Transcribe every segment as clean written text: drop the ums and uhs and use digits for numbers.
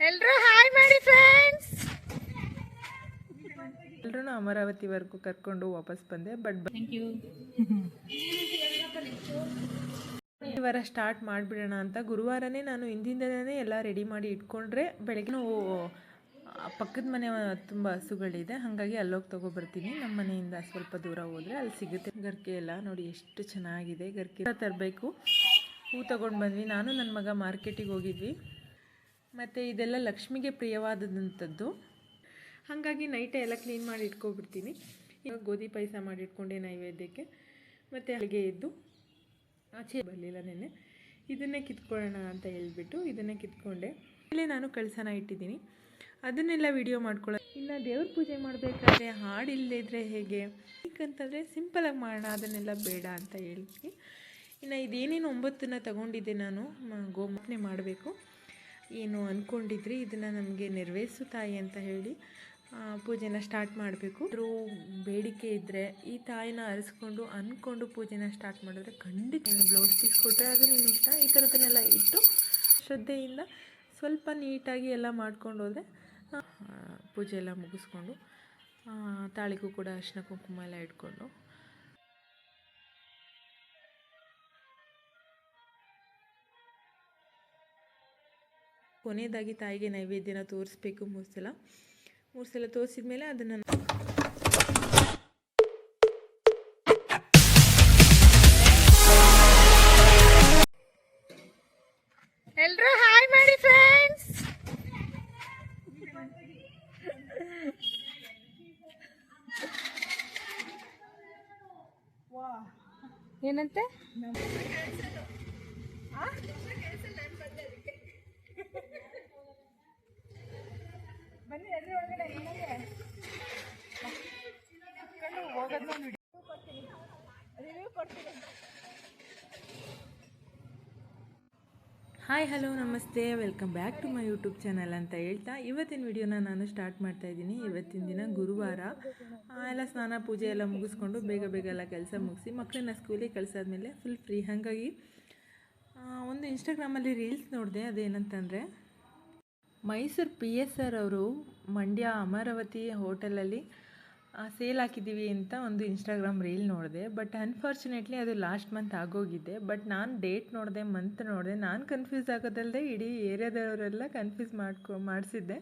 ಎಲ್ಲರೂ ಹಾಯ್ ಮಾಡಿ ಫ್ರೆಂಡ್ಸ್. ಎಲ್ಲರೂ ಅಮರಾವತಿವರೆಗೂ ಕರ್ಕೊಂಡು ವಾಪಸ್ ಬಂದೆ. But thank you. ಈ ವಾರ ಸ್ಟಾರ್ಟ್ ಮಾಡಿಬಿಡೋಣ ಅಂತ ಗುರುವಾರನೇ ನಾನು ಹಿಂದಿಂದನೇ ಎಲ್ಲ ರೆಡಿ ಮಾಡಿ ಇಟ್ಕೊಂಡ್ರೆ ಬೆಳಗ್ಗೆ ಪಕ್ಕದ ಮನೆ ತುಂಬ ಹಸುಗಳಿದೆ, ಹಾಗಾಗಿ ಅಲ್ಲೋಗಿ ತೊಗೊಬರ್ತೀನಿ. ನಮ್ಮ ಮನೆಯಿಂದ ಸ್ವಲ್ಪ ದೂರ ಹೋದರೆ ಅಲ್ಲಿ ಸಿಗುತ್ತೆ. ಗರ್ಕೆ ಎಲ್ಲ ನೋಡಿ ಎಷ್ಟು ಚೆನ್ನಾಗಿದೆ. ಗರ್ಕೆ ತರಬೇಕು. ಹೂ ತೊಗೊಂಡು ಬಂದ್ವಿ. ನಾನು ನನ್ನ ಮಗ ಮಾರ್ಕೆಟಿಗೆ ಹೋಗಿದ್ವಿ. ಮತ್ತು ಇದೆಲ್ಲ ಲಕ್ಷ್ಮಿಗೆ ಪ್ರಿಯವಾದಂಥದ್ದು, ಹಾಗಾಗಿ ನೈಟೇ ಎಲ್ಲ ಕ್ಲೀನ್ ಮಾಡಿ ಇಟ್ಕೊಬಿಡ್ತೀನಿ. ಇವಾಗ ಗೋಧಿ ಪಾಯಸ ಮಾಡಿ ಇಟ್ಕೊಂಡೆ ನೈವೇದ್ಯಕ್ಕೆ. ಮತ್ತು ಅಲ್ಲಿಗೆ ಎದ್ದು ಆಚೆ ಬರಲಿಲ್ಲ ನೆನ್ನೆ. ಇದನ್ನೇ ಕಿತ್ಕೊಳ್ಳೋಣ ಅಂತ ಹೇಳ್ಬಿಟ್ಟು ಇದನ್ನೇ ಕಿತ್ಕೊಂಡೆ. ಇಲ್ಲೇ ನಾನು ಕಳಸನ ಇಟ್ಟಿದ್ದೀನಿ, ಅದನ್ನೆಲ್ಲ ವಿಡಿಯೋ ಮಾಡ್ಕೊಳ್ಳೋ. ಇನ್ನು ದೇವ್ರ ಪೂಜೆ ಮಾಡಬೇಕಾದ್ರೆ ಹಾಡು ಇಲ್ಲದಿದ್ದರೆ ಹೇಗೆ, ಯಾಕಂತಂದರೆ ಸಿಂಪಲಾಗಿ ಮಾಡೋಣ, ಅದನ್ನೆಲ್ಲ ಬೇಡ ಅಂತ ಹೇಳ್ತೀನಿ. ಇನ್ನು ಇದೇನೇನು 9 ತಗೊಂಡಿದ್ದೆ ನಾನು. ಗೋಮಾಪನೆ ಮಾಡಬೇಕು ಏನು ಅಂದ್ಕೊಂಡಿದ್ರಿ, ಇದನ್ನು ನಮಗೆ ನೆರವೇರಿಸು ತಾಯಿ ಅಂತ ಹೇಳಿ ಪೂಜೆನ ಸ್ಟಾರ್ಟ್ ಮಾಡಬೇಕು. ಬೇಡಿಕೆ ಇದ್ದರೆ ಈ ತಾಯಿನ ಅರಿಸ್ಕೊಂಡು ಅಂದ್ಕೊಂಡು ಪೂಜೆನ ಸ್ಟಾರ್ಟ್ ಮಾಡಿದ್ರೆ ಖಂಡಿತ ಬ್ಲೌಸ್ ಪೀಸ್ ಕೊಟ್ಟರೆ ಅದು ನಿಮ್ಮ ಇಷ್ಟ. ಈ ಥರದನ್ನೆಲ್ಲ ಇಟ್ಟು ಶ್ರದ್ಧೆಯಿಂದ ಸ್ವಲ್ಪ ನೀಟಾಗಿ ಎಲ್ಲ ಮಾಡ್ಕೊಂಡು ಹೋದರೆ ಪೂಜೆ ಎಲ್ಲ ಮುಗಿಸ್ಕೊಂಡು ತಾಳಿಗೂ ಕೂಡ ಅರಿಶಿನ ಕುಂಕುಮ ಎಲ್ಲ ಇಟ್ಕೊಂಡು ಕೊನೆಯದಾಗಿ ತಾಯಿಗೆ ನೈವೇದ್ಯನ ತೋರಿಸ್ಬೇಕು. 3 ಸಲ ತೋರಿಸಿದ ಮೇಲೆ ಅದನ್ನು ಎಲ್ಲರೂ ಹಾಯ್ ಮಾಡಿ ಫ್ರೆಂಡ್ಸ್. ಏನಂತೆ ಬನ್ನಿ ಎಲ್ರಿ ಒಳಗಡೆ ರಿವ್ಯೂ ಕೊಡ್ತೀನಿ. ಹಾಯ್ ಹಲೋ ನಮಸ್ತೆ, welcome back to my YouTube channel ಅಂತ ಹೇಳ್ತಾ ಇವತ್ತಿನ ವಿಡಿಯೋನ ನಾನು ಸ್ಟಾರ್ಟ್ ಮಾಡ್ತಾಯಿದ್ದೀನಿ. ಇವತ್ತಿನ ದಿನ ಗುರುವಾರ. ಎಲ್ಲ ಸ್ನಾನ ಪೂಜೆ ಎಲ್ಲ ಮುಗಿಸ್ಕೊಂಡು ಬೇಗ ಎಲ್ಲ ಕೆಲಸ ಮುಗಿಸಿ ಮಕ್ಕಳನ್ನ ಸ್ಕೂಲಿಗೆ ಕಳಿಸಾದ್ಮೇಲೆ ಫುಲ್ ಫ್ರೀ. ಹಾಗಾಗಿ ಒಂದು ಇನ್ಸ್ಟಾಗ್ರಾಮಲ್ಲಿ ರೀಲ್ಸ್ ನೋಡಿದೆ. ಅದೇನಂತಂದರೆ ಮೈಸೂರು PSR ಅವರು ಮಂಡ್ಯ ಅಮರಾವತಿ ಹೋಟೆಲಲ್ಲಿ ಸೇಲ್ ಹಾಕಿದ್ದೀವಿ ಅಂತ ಒಂದು ಇನ್ಸ್ಟಾಗ್ರಾಮ್ ರೀಲ್ ನೋಡಿದೆ. ಬಟ್ ಅನ್ಫಾರ್ಚುನೇಟ್ಲಿ ಅದು ಲಾಸ್ಟ್ ಮಂತ್ ಆಗೋಗಿದೆ. ಬಟ್ ನಾನು ಡೇಟ್ ನೋಡಿದೆ, ಮಂತ್ ನೋಡಿದೆ. ನಾನು ಕನ್ಫ್ಯೂಸ್ ಆಗೋದಲ್ಲದೆ ಇಡೀ ಏರಿಯಾದವರೆಲ್ಲ ಕನ್ಫ್ಯೂಸ್ ಮಾಡಿಸಿದ್ದೆ.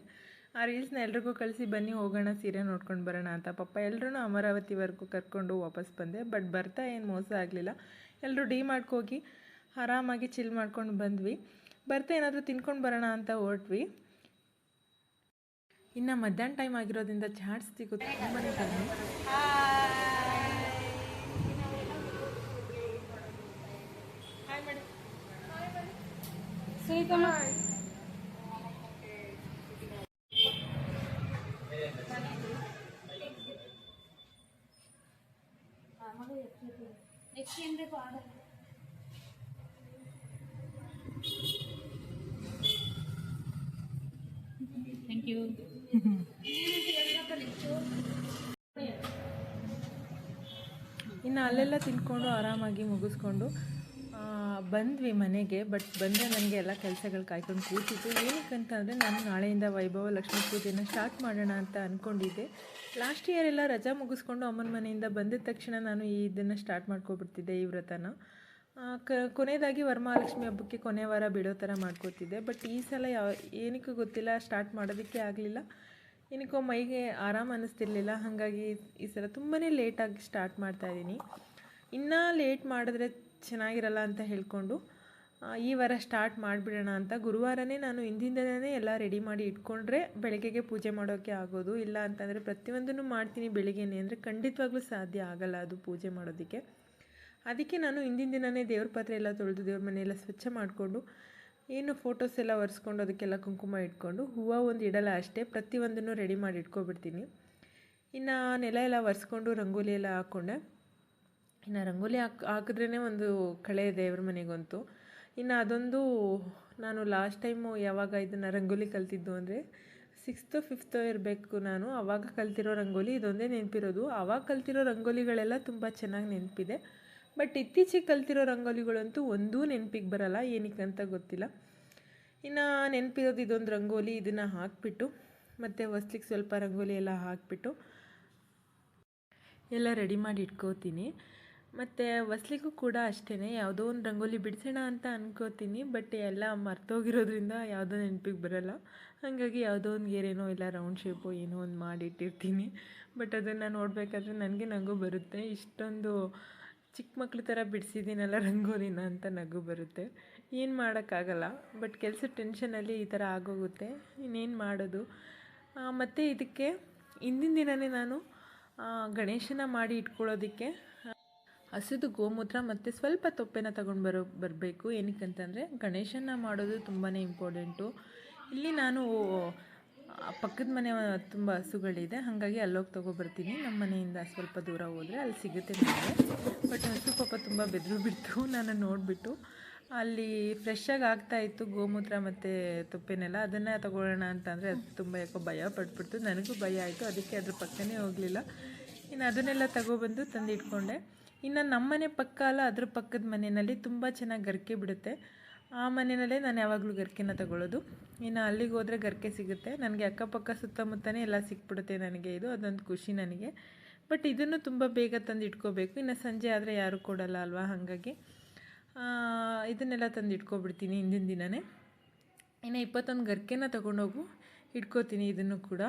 ಆ ರೀಲ್ಸ್ನ ಎಲ್ರಿಗೂ ಕಳಿಸಿ ಬನ್ನಿ ಹೋಗೋಣ ಸೀರೆ ನೋಡ್ಕೊಂಡು ಬರೋಣ ಅಂತ. ಪಾಪ ಎಲ್ಲರೂ ಅಮರಾವತಿವರೆಗೂ ಕರ್ಕೊಂಡು ವಾಪಸ್ ಬಂದೆ. ಬಟ್ ಬರ್ತಾ ಏನು ಮೋಸ ಆಗಲಿಲ್ಲ. ಎಲ್ಲರೂ ಡಿ-ಮಾರ್ಟ್ಗೆ ಹೋಗಿ ಆರಾಮಾಗಿ ಚಿಲ್ ಮಾಡ್ಕೊಂಡು ಬಂದ್ವಿ. ಬರ್ತಾ ಏನಾದರೂ ತಿನ್ಕೊಂಡು ಬರೋಣ ಅಂತ ಹೊರಟ್ವಿ. ಇನ್ನು ಮಧ್ಯಾಹ್ನ ಟೈಮ್ ಆಗಿರೋದ್ರಿಂದ ಚಾಟ್ಸ್ ಸಿಗುತ್ತೆ ತುಂಬಾ ಕಡಿಮೆ. Thank you. ಇನ್ನು ಅಲ್ಲೆಲ್ಲ ತಿನ್ಕೊಂಡು ಆರಾಮಾಗಿ ಮುಗಿಸ್ಕೊಂಡು ಬಂದ್ವಿ ಮನೆಗೆ. ಬಟ್ ಬಂದರೆ ನನಗೆ ಎಲ್ಲ ಕೆಲಸಗಳು ಕಾಯ್ಕೊಂಡು ಕೂತಿತ್ತು. ಏನಕ್ಕಂತಂದರೆ ನಾನು ನಾಳೆಯಿಂದ ವೈಭವ ಲಕ್ಷ್ಮೀ ಪೂಜೆನ ಸ್ಟಾರ್ಟ್ ಮಾಡೋಣ ಅಂತ ಅಂದ್ಕೊಂಡಿದ್ದೆ. ಲಾಸ್ಟ್ ಇಯರ್ ಎಲ್ಲ ರಜಾ ಮುಗಿಸ್ಕೊಂಡು ಅಮ್ಮನ ಮನೆಯಿಂದ ಬಂದಿದ ತಕ್ಷಣ ನಾನು ಇದನ್ನು ಸ್ಟಾರ್ಟ್ ಮಾಡ್ಕೊಬಿಡ್ತಿದ್ದೆ, ಈ ವ್ರತನ. ಕೊನೆಯದಾಗಿ ವರಮಹಾಲಕ್ಷ್ಮಿ ಹಬ್ಬಕ್ಕೆ ಕೊನೆ ವಾರ ಬಿಡೋ ಥರ ಮಾಡ್ಕೋತಿದ್ದೆ. ಬಟ್ ಈ ಸಲ ಏನಕ್ಕೂ ಗೊತ್ತಿಲ್ಲ ಸ್ಟಾರ್ಟ್ ಮಾಡೋದಕ್ಕೆ ಆಗಲಿಲ್ಲ. ಏನಕ್ಕೋ ಮೈಗೆ ಆರಾಮ ಅನ್ನಿಸ್ತಿರ್ಲಿಲ್ಲ. ಹಾಗಾಗಿ ಈ ಸಲ ತುಂಬಾ ಲೇಟಾಗಿ ಸ್ಟಾರ್ಟ್ ಮಾಡ್ತಾಯಿದ್ದೀನಿ. ಇನ್ನೂ ಲೇಟ್ ಮಾಡಿದ್ರೆ ಚೆನ್ನಾಗಿರಲ್ಲ ಅಂತ ಹೇಳ್ಕೊಂಡು ಈ ವಾರ ಸ್ಟಾರ್ಟ್ ಮಾಡಿಬಿಡೋಣ ಅಂತ ಗುರುವಾರನೇ ನಾನು ಹಿಂದಿಂದನೇ ಎಲ್ಲ ರೆಡಿ ಮಾಡಿ ಇಟ್ಕೊಂಡ್ರೆ ಬೆಳಗ್ಗೆಗೆ ಪೂಜೆ ಮಾಡೋಕ್ಕೆ ಆಗೋದು. ಇಲ್ಲ ಅಂತಂದರೆ ಪ್ರತಿಯೊಂದನ್ನು ಮಾಡ್ತೀನಿ ಬೆಳಿಗ್ಗೆನೇ ಅಂದರೆ ಖಂಡಿತವಾಗ್ಲೂ ಸಾಧ್ಯ ಆಗಲ್ಲ ಅದು ಪೂಜೆ ಮಾಡೋದಕ್ಕೆ. ಅದಕ್ಕೆ ನಾನು ಹಿಂದಿನ ದಿನವೇ ದೇವ್ರ ಪಾತ್ರೆ ಎಲ್ಲ ತೊಳೆದು ದೇವ್ರ ಮನೆಯೆಲ್ಲ ಸ್ವಚ್ಛ ಮಾಡಿಕೊಂಡು ಏನು ಫೋಟೋಸ್ ಎಲ್ಲ ಒರೆಸ್ಕೊಂಡು ಅದಕ್ಕೆಲ್ಲ ಕುಂಕುಮ ಇಟ್ಕೊಂಡು ಹೂವು ಒಂದು ಇಡಲ್ಲ ಅಷ್ಟೇ, ಪ್ರತಿಯೊಂದನ್ನು ರೆಡಿ ಮಾಡಿ ಇಟ್ಕೊಬಿಡ್ತೀನಿ. ಇನ್ನು ನೆಲ ಎಲ್ಲ ಒರೆಸ್ಕೊಂಡು ರಂಗೋಲಿ ಎಲ್ಲ ಹಾಕ್ಕೊಂಡೆ. ಇನ್ನು ರಂಗೋಲಿ ಹಾಕಿದ್ರೇ ಒಂದು ಕಳೆ ದೇವ್ರ ಮನೆಗಂತೂ. ಇನ್ನು ಅದೊಂದು ನಾನು ಲಾಸ್ಟ್ ಟೈಮು ಯಾವಾಗ ಇದನ್ನು ರಂಗೋಲಿ ಕಲ್ತಿದ್ದು ಅಂದರೆ 6th 5th ಇರಬೇಕು ನಾನು. ಆವಾಗ ಕಲ್ತಿರೋ ರಂಗೋಲಿ ಇದೊಂದೇ ನೆನಪಿರೋದು. ಆವಾಗ ಕಲ್ತಿರೋ ರಂಗೋಲಿಗಳೆಲ್ಲ ತುಂಬ ಚೆನ್ನಾಗಿ ನೆನಪಿದೆ. ಬಟ್ ಇತ್ತೀಚೆಗೆ ಕಲ್ತಿರೋ ರಂಗೋಲಿಗಳಂತೂ ಒಂದೂ ನೆನಪಿಗೆ ಬರಲ್ಲ, ಏನಕ್ಕೆ ಅಂತ ಗೊತ್ತಿಲ್ಲ. ಇನ್ನು ನೆನಪಿರೋದು ಇದೊಂದು ರಂಗೋಲಿ, ಇದನ್ನು ಹಾಕಿಬಿಟ್ಟು ಮತ್ತು ಹೊಸ್ಲಿಗೆ ಸ್ವಲ್ಪ ರಂಗೋಲಿ ಎಲ್ಲ ಹಾಕಿಬಿಟ್ಟು ಎಲ್ಲ ರೆಡಿ ಮಾಡಿ ಇಟ್ಕೋತೀನಿ. ಮತ್ತು ಹೊಸ್ಲಿಗೂ ಕೂಡ ಅಷ್ಟೇ ಯಾವುದೋ ಒಂದು ರಂಗೋಲಿ ಬಿಡಿಸೋಣ ಅಂತ ಅನ್ಕೋತೀನಿ, ಬಟ್ ಎಲ್ಲ ಮರ್ತೋಗಿರೋದ್ರಿಂದ ಯಾವುದೋ ನೆನಪಿಗೆ ಬರೋಲ್ಲ. ಹಾಗಾಗಿ ಯಾವುದೋ ಒಂದು ಗೆರೆನೋ ಇಲ್ಲ ರೌಂಡ್ ಶೇಪು ಏನೋ ಒಂದು ಮಾಡಿಟ್ಟಿರ್ತೀನಿ. ಬಟ್ ಅದನ್ನು ನೋಡಬೇಕಾದ್ರೆ ನಗು ಬರುತ್ತೆ. ಇಷ್ಟೊಂದು ಚಿಕ್ಕ ಮಕ್ಳ ಥರ ಬಿಡಿಸಿದ್ದೀನಲ್ಲ ರಂಗೋಲಿನ ಅಂತ ನಗು ಬರುತ್ತೆ. ಏನು ಮಾಡೋಕ್ಕಾಗಲ್ಲ, ಬಟ್ ಕೆಲಸದ ಟೆನ್ಷನಲ್ಲಿ ಈ ಥರ ಆಗೋಗುತ್ತೆ. ಇನ್ನೇನು ಮಾಡೋದು. ಮತ್ತು ಇದಕ್ಕೆ ಹಿಂದಿನ ದಿನವೇ ನಾನು ಗಣೇಶನ ಮಾಡಿ ಇಟ್ಕೊಳ್ಳೋದಕ್ಕೆ ಹಸಿದು ಗೋಮೂತ್ರ ಮತ್ತು ಸ್ವಲ್ಪ ತೊಪ್ಪೆನ ತೊಗೊಂಡು ಬರಬೇಕು. ಏನಕ್ಕಂತಂದರೆ ಗಣೇಶನ ಮಾಡೋದು ತುಂಬಾ ಇಂಪಾರ್ಟೆಂಟು. ಇಲ್ಲಿ ನಾನು ಪಕ್ಕದ ಮನೆ ತುಂಬ ಹಸುಗಳಿದೆ, ಹಾಗಾಗಿ ಅಲ್ಲೋಗಿ ತೊಗೊಬರ್ತೀನಿ. ನಮ್ಮ ಮನೆಯಿಂದ ಸ್ವಲ್ಪ ದೂರ ಹೋದರೆ ಅಲ್ಲಿ ಸಿಗುತ್ತೆ ನನಗೆ. ಬಟ್ ಹಸು ಪಾಪ ತುಂಬ ಬೆದರು ಬಿಡ್ತು ನಾನು ನೋಡಿಬಿಟ್ಟು. ಅಲ್ಲಿ ಫ್ರೆಶ್ಶಾಗಿ ಆಗ್ತಾಯಿತ್ತು ಗೋಮೂತ್ರ ಮತ್ತು ತೊಪ್ಪೆನೆಲ್ಲ. ಅದನ್ನು ತೊಗೊಳ್ಳೋಣ ಅಂತಂದರೆ ಅದು ತುಂಬ ಯಾಕೋ ಭಯ ಪಟ್ಬಿಡ್ತು. ನನಗೂ ಭಯ ಆಯಿತು, ಅದಕ್ಕೆ ಅದ್ರ ಪಕ್ಕನೇ ಹೋಗಲಿಲ್ಲ. ಇನ್ನು ಅದನ್ನೆಲ್ಲ ತೊಗೊಬಂದು ತಂದಿಟ್ಕೊಂಡೆ. ಇನ್ನು ನಮ್ಮ ಮನೆ ಪಕ್ಕ ಅಲ್ಲ, ಅದ್ರ ಪಕ್ಕದ ಮನೆಯಲ್ಲಿ ತುಂಬ ಚೆನ್ನಾಗಿ ಗರಿಕೆ ಬಿಡುತ್ತೆ. ಆ ಮನೆಯಲ್ಲೇ ನಾನು ಯಾವಾಗಲೂ ಗರಿಕೆನ ತಗೊಳ್ಳೋದು. ಇನ್ನು ಅಲ್ಲಿಗೆ ಹೋದರೆ ಗರಿಕೆ ಸಿಗುತ್ತೆ ನನಗೆ. ಅಕ್ಕಪಕ್ಕ ಸುತ್ತಮುತ್ತನೇ ಎಲ್ಲ ಸಿಕ್ಬಿಡುತ್ತೆ ನನಗೆ. ಅದೊಂದು ಖುಷಿ ನನಗೆ. ಬಟ್ ಇದನ್ನು ತುಂಬ ಬೇಗ ತಂದು ಇಟ್ಕೋಬೇಕು. ಇನ್ನು ಸಂಜೆ ಆದರೆ ಯಾರೂ ಕೊಡೋಲ್ಲ ಅಲ್ವಾ, ಹಾಗಾಗಿ ಇದನ್ನೆಲ್ಲ ತಂದು ಇಟ್ಕೊಬಿಡ್ತೀನಿ ಹಿಂದಿನ ದಿನವೇ. ಇನ್ನು 21 ಗರಿಕೆನ ತೊಗೊಂಡೋಗು ಇಟ್ಕೋತೀನಿ ಇದನ್ನು ಕೂಡ.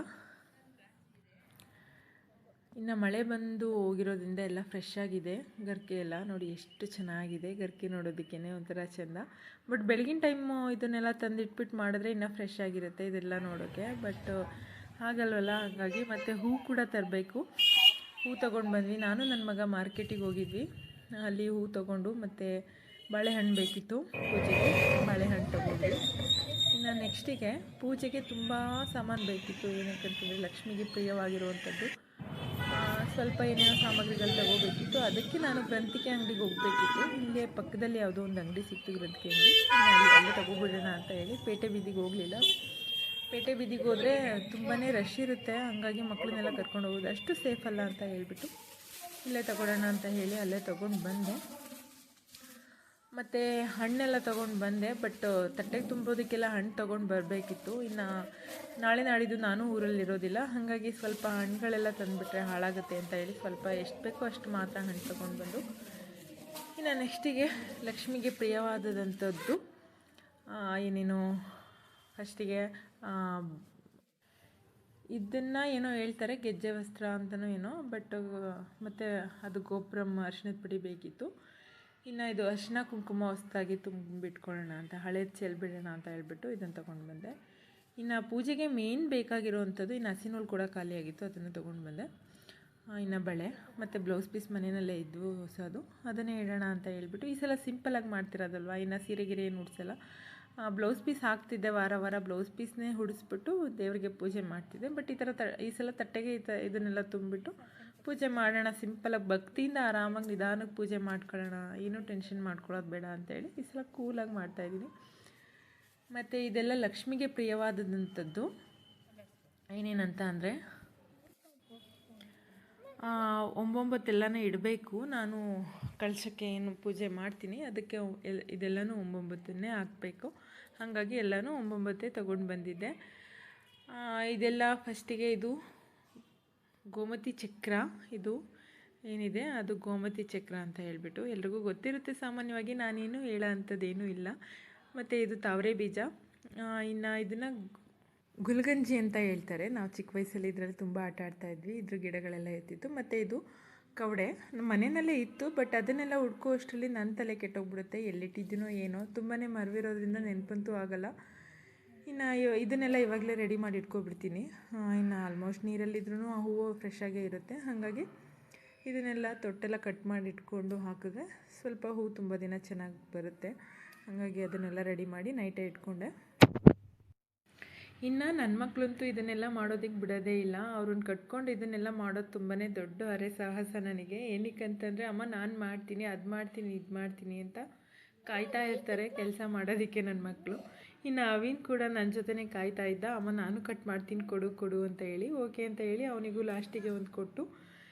ಇನ್ನು ಮಳೆ ಬಂದು ಹೋಗಿರೋದ್ರಿಂದ ಎಲ್ಲ ಫ್ರೆಶ್ ಆಗಿದೆ ಗರಿಕೆ ಎಲ್ಲ. ನೋಡಿ ಎಷ್ಟು ಚೆನ್ನಾಗಿದೆ ಗರಿಕೆ, ನೋಡೋದಕ್ಕೇ ಒಂಥರ ಚೆಂದ. ಬಟ್ ಬೆಳಗಿನ ಟೈಮು ಇದನ್ನೆಲ್ಲ ತಂದಿಟ್ಬಿಟ್ಟು ಮಾಡಿದ್ರೆ ಇನ್ನೂ ಫ್ರೆಶ್ ಆಗಿರುತ್ತೆ ಇದೆಲ್ಲ ನೋಡೋಕ್ಕೆ. ಬಟ್ ಹಾಗಲ್ವಲ್ಲ, ಹಾಗಾಗಿ ಮತ್ತು ಹೂ ಕೂಡ ತರಬೇಕು. ಹೂ ತೊಗೊಂಡು ಬಂದ್ವಿ. ನಾನು ನನ್ನ ಮಗ ಮಾರ್ಕೆಟಿಗೆ ಹೋಗಿದ್ವಿ. ಅಲ್ಲಿ ಹೂ ತೊಗೊಂಡು ಮತ್ತು ಬಾಳೆಹಣ್ಣು ಬೇಕಿತ್ತು ಪೂಜೆಗೆ, ಬಾಳೆಹಣ್ಣು ತೊಗೊಂಡ್ವಿ. ಇನ್ನು ನೆಕ್ಸ್ಟಿಗೆ ಪೂಜೆಗೆ ತುಂಬ ಸಾಮಾನು ಬೇಕಿತ್ತು. ಏನಕ್ಕಂತಂದರೆ ಲಕ್ಷ್ಮಿಗೆ ಪ್ರಿಯವಾಗಿರುವಂಥದ್ದು ಸ್ವಲ್ಪ ಏನೇನೋ ಸಾಮಗ್ರಿಗಳು ತಗೋಬೇಕಿತ್ತು. ಅದಕ್ಕೆ ನಾನು ಗ್ರಂಥಿಕೆ ಅಂಗಡಿಗೆ ಹೋಗಬೇಕಿತ್ತು. ಇಲ್ಲೇ ಪಕ್ಕದಲ್ಲಿ ಯಾವುದೋ ಒಂದು ಅಂಗಡಿ ಸಿಕ್ತು ಗ್ರಂಥಿಕೆ ಅಂಗಡಿ. ಅಲ್ಲೇ ತಗೋಬಿಡೋಣ ಅಂತ ಹೇಳಿ ಪೇಟೆ ಬೀದಿಗೆ ಹೋಗಲಿಲ್ಲ. ಪೇಟೆ ಬೀದಿಗೆ ಹೋದರೆ ತುಂಬಾ ರಶ್ ಇರುತ್ತೆ, ಹಾಗಾಗಿ ಮಕ್ಕಳನ್ನೆಲ್ಲ ಕರ್ಕೊಂಡು ಹೋಗೋದು ಅಷ್ಟು ಸೇಫ್ ಅಲ್ಲ ಅಂತ ಹೇಳ್ಬಿಟ್ಟು ಇಲ್ಲೇ ತಗೊಳ್ಳೋಣ ಅಂತ ಹೇಳಿ ಅಲ್ಲೇ ತೊಗೊಂಡು ಬಂದೆ. ಮತ್ತು ಹಣ್ಣೆಲ್ಲ ತೊಗೊಂಡು ಬಂದೆ. ಬಟ್ ತಟ್ಟೆಗೆ ತುಂಬೋದಕ್ಕೆಲ್ಲ ಹಣ್ಣು ತೊಗೊಂಡು ಬರಬೇಕಿತ್ತು. ಇನ್ನು ನಾಳೆ ನಾಡಿದ್ದು ನಾನು ಊರಲ್ಲಿರೋದಿಲ್ಲ, ಹಾಗಾಗಿ ಸ್ವಲ್ಪ ಹಣ್ಣುಗಳೆಲ್ಲ ತಂದುಬಿಟ್ರೆ ಹಾಳಾಗುತ್ತೆ ಅಂತ ಹೇಳಿ ಸ್ವಲ್ಪ ಎಷ್ಟು ಬೇಕೋ ಅಷ್ಟು ಮಾತ್ರ ಹಣ್ಣು ತೊಗೊಂಡು ಬಂದು. ಇನ್ನು ನೆಕ್ಸ್ಟಿಗೆ ಲಕ್ಷ್ಮಿಗೆ ಪ್ರಿಯವಾದಂಥದ್ದು ಏನೇನು ಫಸ್ಟಿಗೆ ಇದನ್ನು ಏನೋ ಹೇಳ್ತಾರೆ ಗೆಜ್ಜೆ ವಸ್ತ್ರ ಅಂತಲೂ ಏನೋ, ಬಟ್ ಮತ್ತು ಅದು ಗೋಪುರಂ ಅರಿಶಿಣದ ಪುಡಿ ಬೇಕಿತ್ತು. ಇನ್ನು ಇದು ಅರಿಶಿನ ಕುಂಕುಮ ಹೊಸ್ದಾಗಿ ತುಂಬಿಟ್ಕೊಳ್ಳೋಣ ಅಂತ, ಹಳೇದು ಚೆಲ್ಬಿಡೋಣ ಅಂತ ಹೇಳ್ಬಿಟ್ಟು ಇದನ್ನು ತೊಗೊಂಡು ಬಂದೆ. ಇನ್ನು ಪೂಜೆಗೆ ಮೇನ್ ಬೇಕಾಗಿರೋವಂಥದ್ದು ಇನ್ನು ಹಸಿನೂಲು ಕೂಡ ಖಾಲಿಯಾಗಿತ್ತು, ಅದನ್ನು ತೊಗೊಂಡು ಬಂದೆ. ಇನ್ನು ಬಳೆ ಮತ್ತು ಬ್ಲೌಸ್ ಪೀಸ್ ಮನೆಯಲ್ಲೇ ಇದ್ವು ಹೊಸದು, ಅದನ್ನೇ ಇಡೋಣ ಅಂತ ಹೇಳ್ಬಿಟ್ಟು. ಈ ಸಲ ಸಿಂಪಲಾಗಿ ಮಾಡ್ತಿರೋದಲ್ವ, ಇನ್ನು ಸೀರೆ ಗಿರೆ ಏನು ಉಡ್ಸಲ್ಲ. ಬ್ಲೌಸ್ ಪೀಸ್ ಹಾಕ್ತಿದ್ದೆ, ವಾರ ವಾರ ಬ್ಲೌಸ್ ಪೀಸ್ನೇ ಹುಡಿಸ್ಬಿಟ್ಟು ದೇವರಿಗೆ ಪೂಜೆ ಮಾಡ್ತಿದ್ದೆ. ಬಟ್ ಈ ಸಲ ತಟ್ಟೆಗೆ ಇದನ್ನೆಲ್ಲ ತುಂಬಿಬಿಟ್ಟು ಪೂಜೆ ಮಾಡೋಣ, ಸಿಂಪಲಾಗಿ ಭಕ್ತಿಯಿಂದ ಆರಾಮಾಗಿ ನಿಧಾನಕ್ಕೆ ಪೂಜೆ ಮಾಡ್ಕೊಳ್ಳೋಣ, ಏನೂ ಟೆನ್ಷನ್ ಮಾಡ್ಕೊಳ್ಳೋದು ಬೇಡ ಅಂತೇಳಿ ಈ ಸಲ ಕೂಲಾಗಿ ಮಾಡ್ತಾಯಿದ್ದೀನಿ. ಮತ್ತು ಇದೆಲ್ಲ ಲಕ್ಷ್ಮಿಗೆ ಪ್ರಿಯವಾದಂಥದ್ದು. ಏನೇನಂತ ಅಂದರೆ 9 ಎಲ್ಲನೂ ಇಡಬೇಕು. ನಾನು ಕಳಶಕ್ಕೆ ಏನು ಪೂಜೆ ಮಾಡ್ತೀನಿ ಅದಕ್ಕೆ ಇದೆಲ್ಲನೂ 9 ಹಾಕಬೇಕು. ಹಾಗಾಗಿ ಎಲ್ಲನೂ 9 ತೊಗೊಂಡು ಬಂದಿದ್ದೆ. ಇದೆಲ್ಲ ಫಸ್ಟಿಗೆ ಇದು ಗೋಮತಿ ಚಕ್ರ, ಇದು ಏನಿದೆ ಅದು ಗೋಮತಿ ಚಕ್ರ ಅಂತ ಹೇಳ್ಬಿಟ್ಟು ಎಲ್ರಿಗೂ ಗೊತ್ತಿರುತ್ತೆ ಸಾಮಾನ್ಯವಾಗಿ, ನಾನೇನು ಹೇಳೋ ಅಂಥದ್ದೇನೂ ಇಲ್ಲ. ಮತ್ತು ಇದು ತಾವರೆ ಬೀಜ. ಇನ್ನು ಇದನ್ನು ಗುಲ್ಗಂಜಿ ಅಂತ ಹೇಳ್ತಾರೆ. ನಾವು ಚಿಕ್ಕ ವಯಸ್ಸಲ್ಲಿ ಇದರಲ್ಲಿ ತುಂಬ ಆಟ ಆಡ್ತಾಯಿದ್ವಿ, ಇದ್ರ ಗಿಡಗಳೆಲ್ಲ ಇರ್ತಿತ್ತು. ಮತ್ತು ಇದು ಕವಡೆ ನಮ್ಮ ಮನೆಯಲ್ಲೇ ಇತ್ತು, ಬಟ್ ಅದನ್ನೆಲ್ಲ ಹುಡ್ಕೋ ಅಷ್ಟರಲ್ಲಿ ನನ್ನ ತಲೆ ಕೆಟ್ಟೋಗ್ಬಿಡುತ್ತೆ, ಎಲ್ಲಿಟ್ಟಿದ್ದೀನೋ ಏನೋ, ತುಂಬಾ ಮರವಿರೋದ್ರಿಂದ ನೆನಪಂತೂ ಆಗೋಲ್ಲ. ಇನ್ನು ಇದನ್ನೆಲ್ಲ ಇವಾಗಲೇ ರೆಡಿ ಮಾಡಿ ಇಟ್ಕೊಬಿಡ್ತೀನಿ. ಇನ್ನು ಆಲ್ಮೋಸ್ಟ್ ನೀರಲ್ಲಿದ್ರೂ ಆ ಹೂವು ಫ್ರೆಶ್ಶಾಗೇ ಇರುತ್ತೆ, ಹಾಗಾಗಿ ಇದನ್ನೆಲ್ಲ ತೊಟ್ಟೆಲ್ಲ ಕಟ್ ಮಾಡಿ ಇಟ್ಕೊಂಡು ಹಾಕಿದ್ರೆ ಸ್ವಲ್ಪ ಹೂವು ತುಂಬ ದಿನ ಚೆನ್ನಾಗಿ ಬರುತ್ತೆ. ಹಾಗಾಗಿ ಅದನ್ನೆಲ್ಲ ರೆಡಿ ಮಾಡಿ ನೈಟೇ ಇಟ್ಕೊಂಡೆ. ಇನ್ನು ನನ್ನ ಮಕ್ಕಳಂತೂ ಇದನ್ನೆಲ್ಲ ಮಾಡೋದಕ್ಕೆ ಬಿಡೋದೇ ಇಲ್ಲ. ಅವ್ರನ್ನ ಕಟ್ಕೊಂಡು ಇದನ್ನೆಲ್ಲ ಮಾಡೋದು ತುಂಬಾ ದೊಡ್ಡ ಅರೆ ಸಾಹಸ ನನಗೆ. ಏನಕ್ಕಂತಂದರೆ ಅಮ್ಮ ನಾನು ಮಾಡ್ತೀನಿ, ಅದು ಮಾಡ್ತೀನಿ, ಇದು ಮಾಡ್ತೀನಿ ಅಂತ ಕಾಯ್ತಾ ಇರ್ತಾರೆ ಕೆಲಸ ಮಾಡೋದಕ್ಕೆ ನನ್ನ ಮಕ್ಕಳು. ಇನ್ನು ಅವಿನ್ ಕೂಡ ನನ್ನ ಜೊತೆನೇ ಕಾಯ್ತಾ ಇದ್ದ, ಅಮ್ಮ ನಾನು ಕಟ್ ಮಾಡ್ತೀನಿ, ಕೊಡು ಅಂತ ಹೇಳಿ. ಓಕೆ ಅಂತ ಹೇಳಿ ಅವನಿಗೂ ಲಾಸ್ಟಿಗೆ ಒಂದು ಕೊಟ್ಟು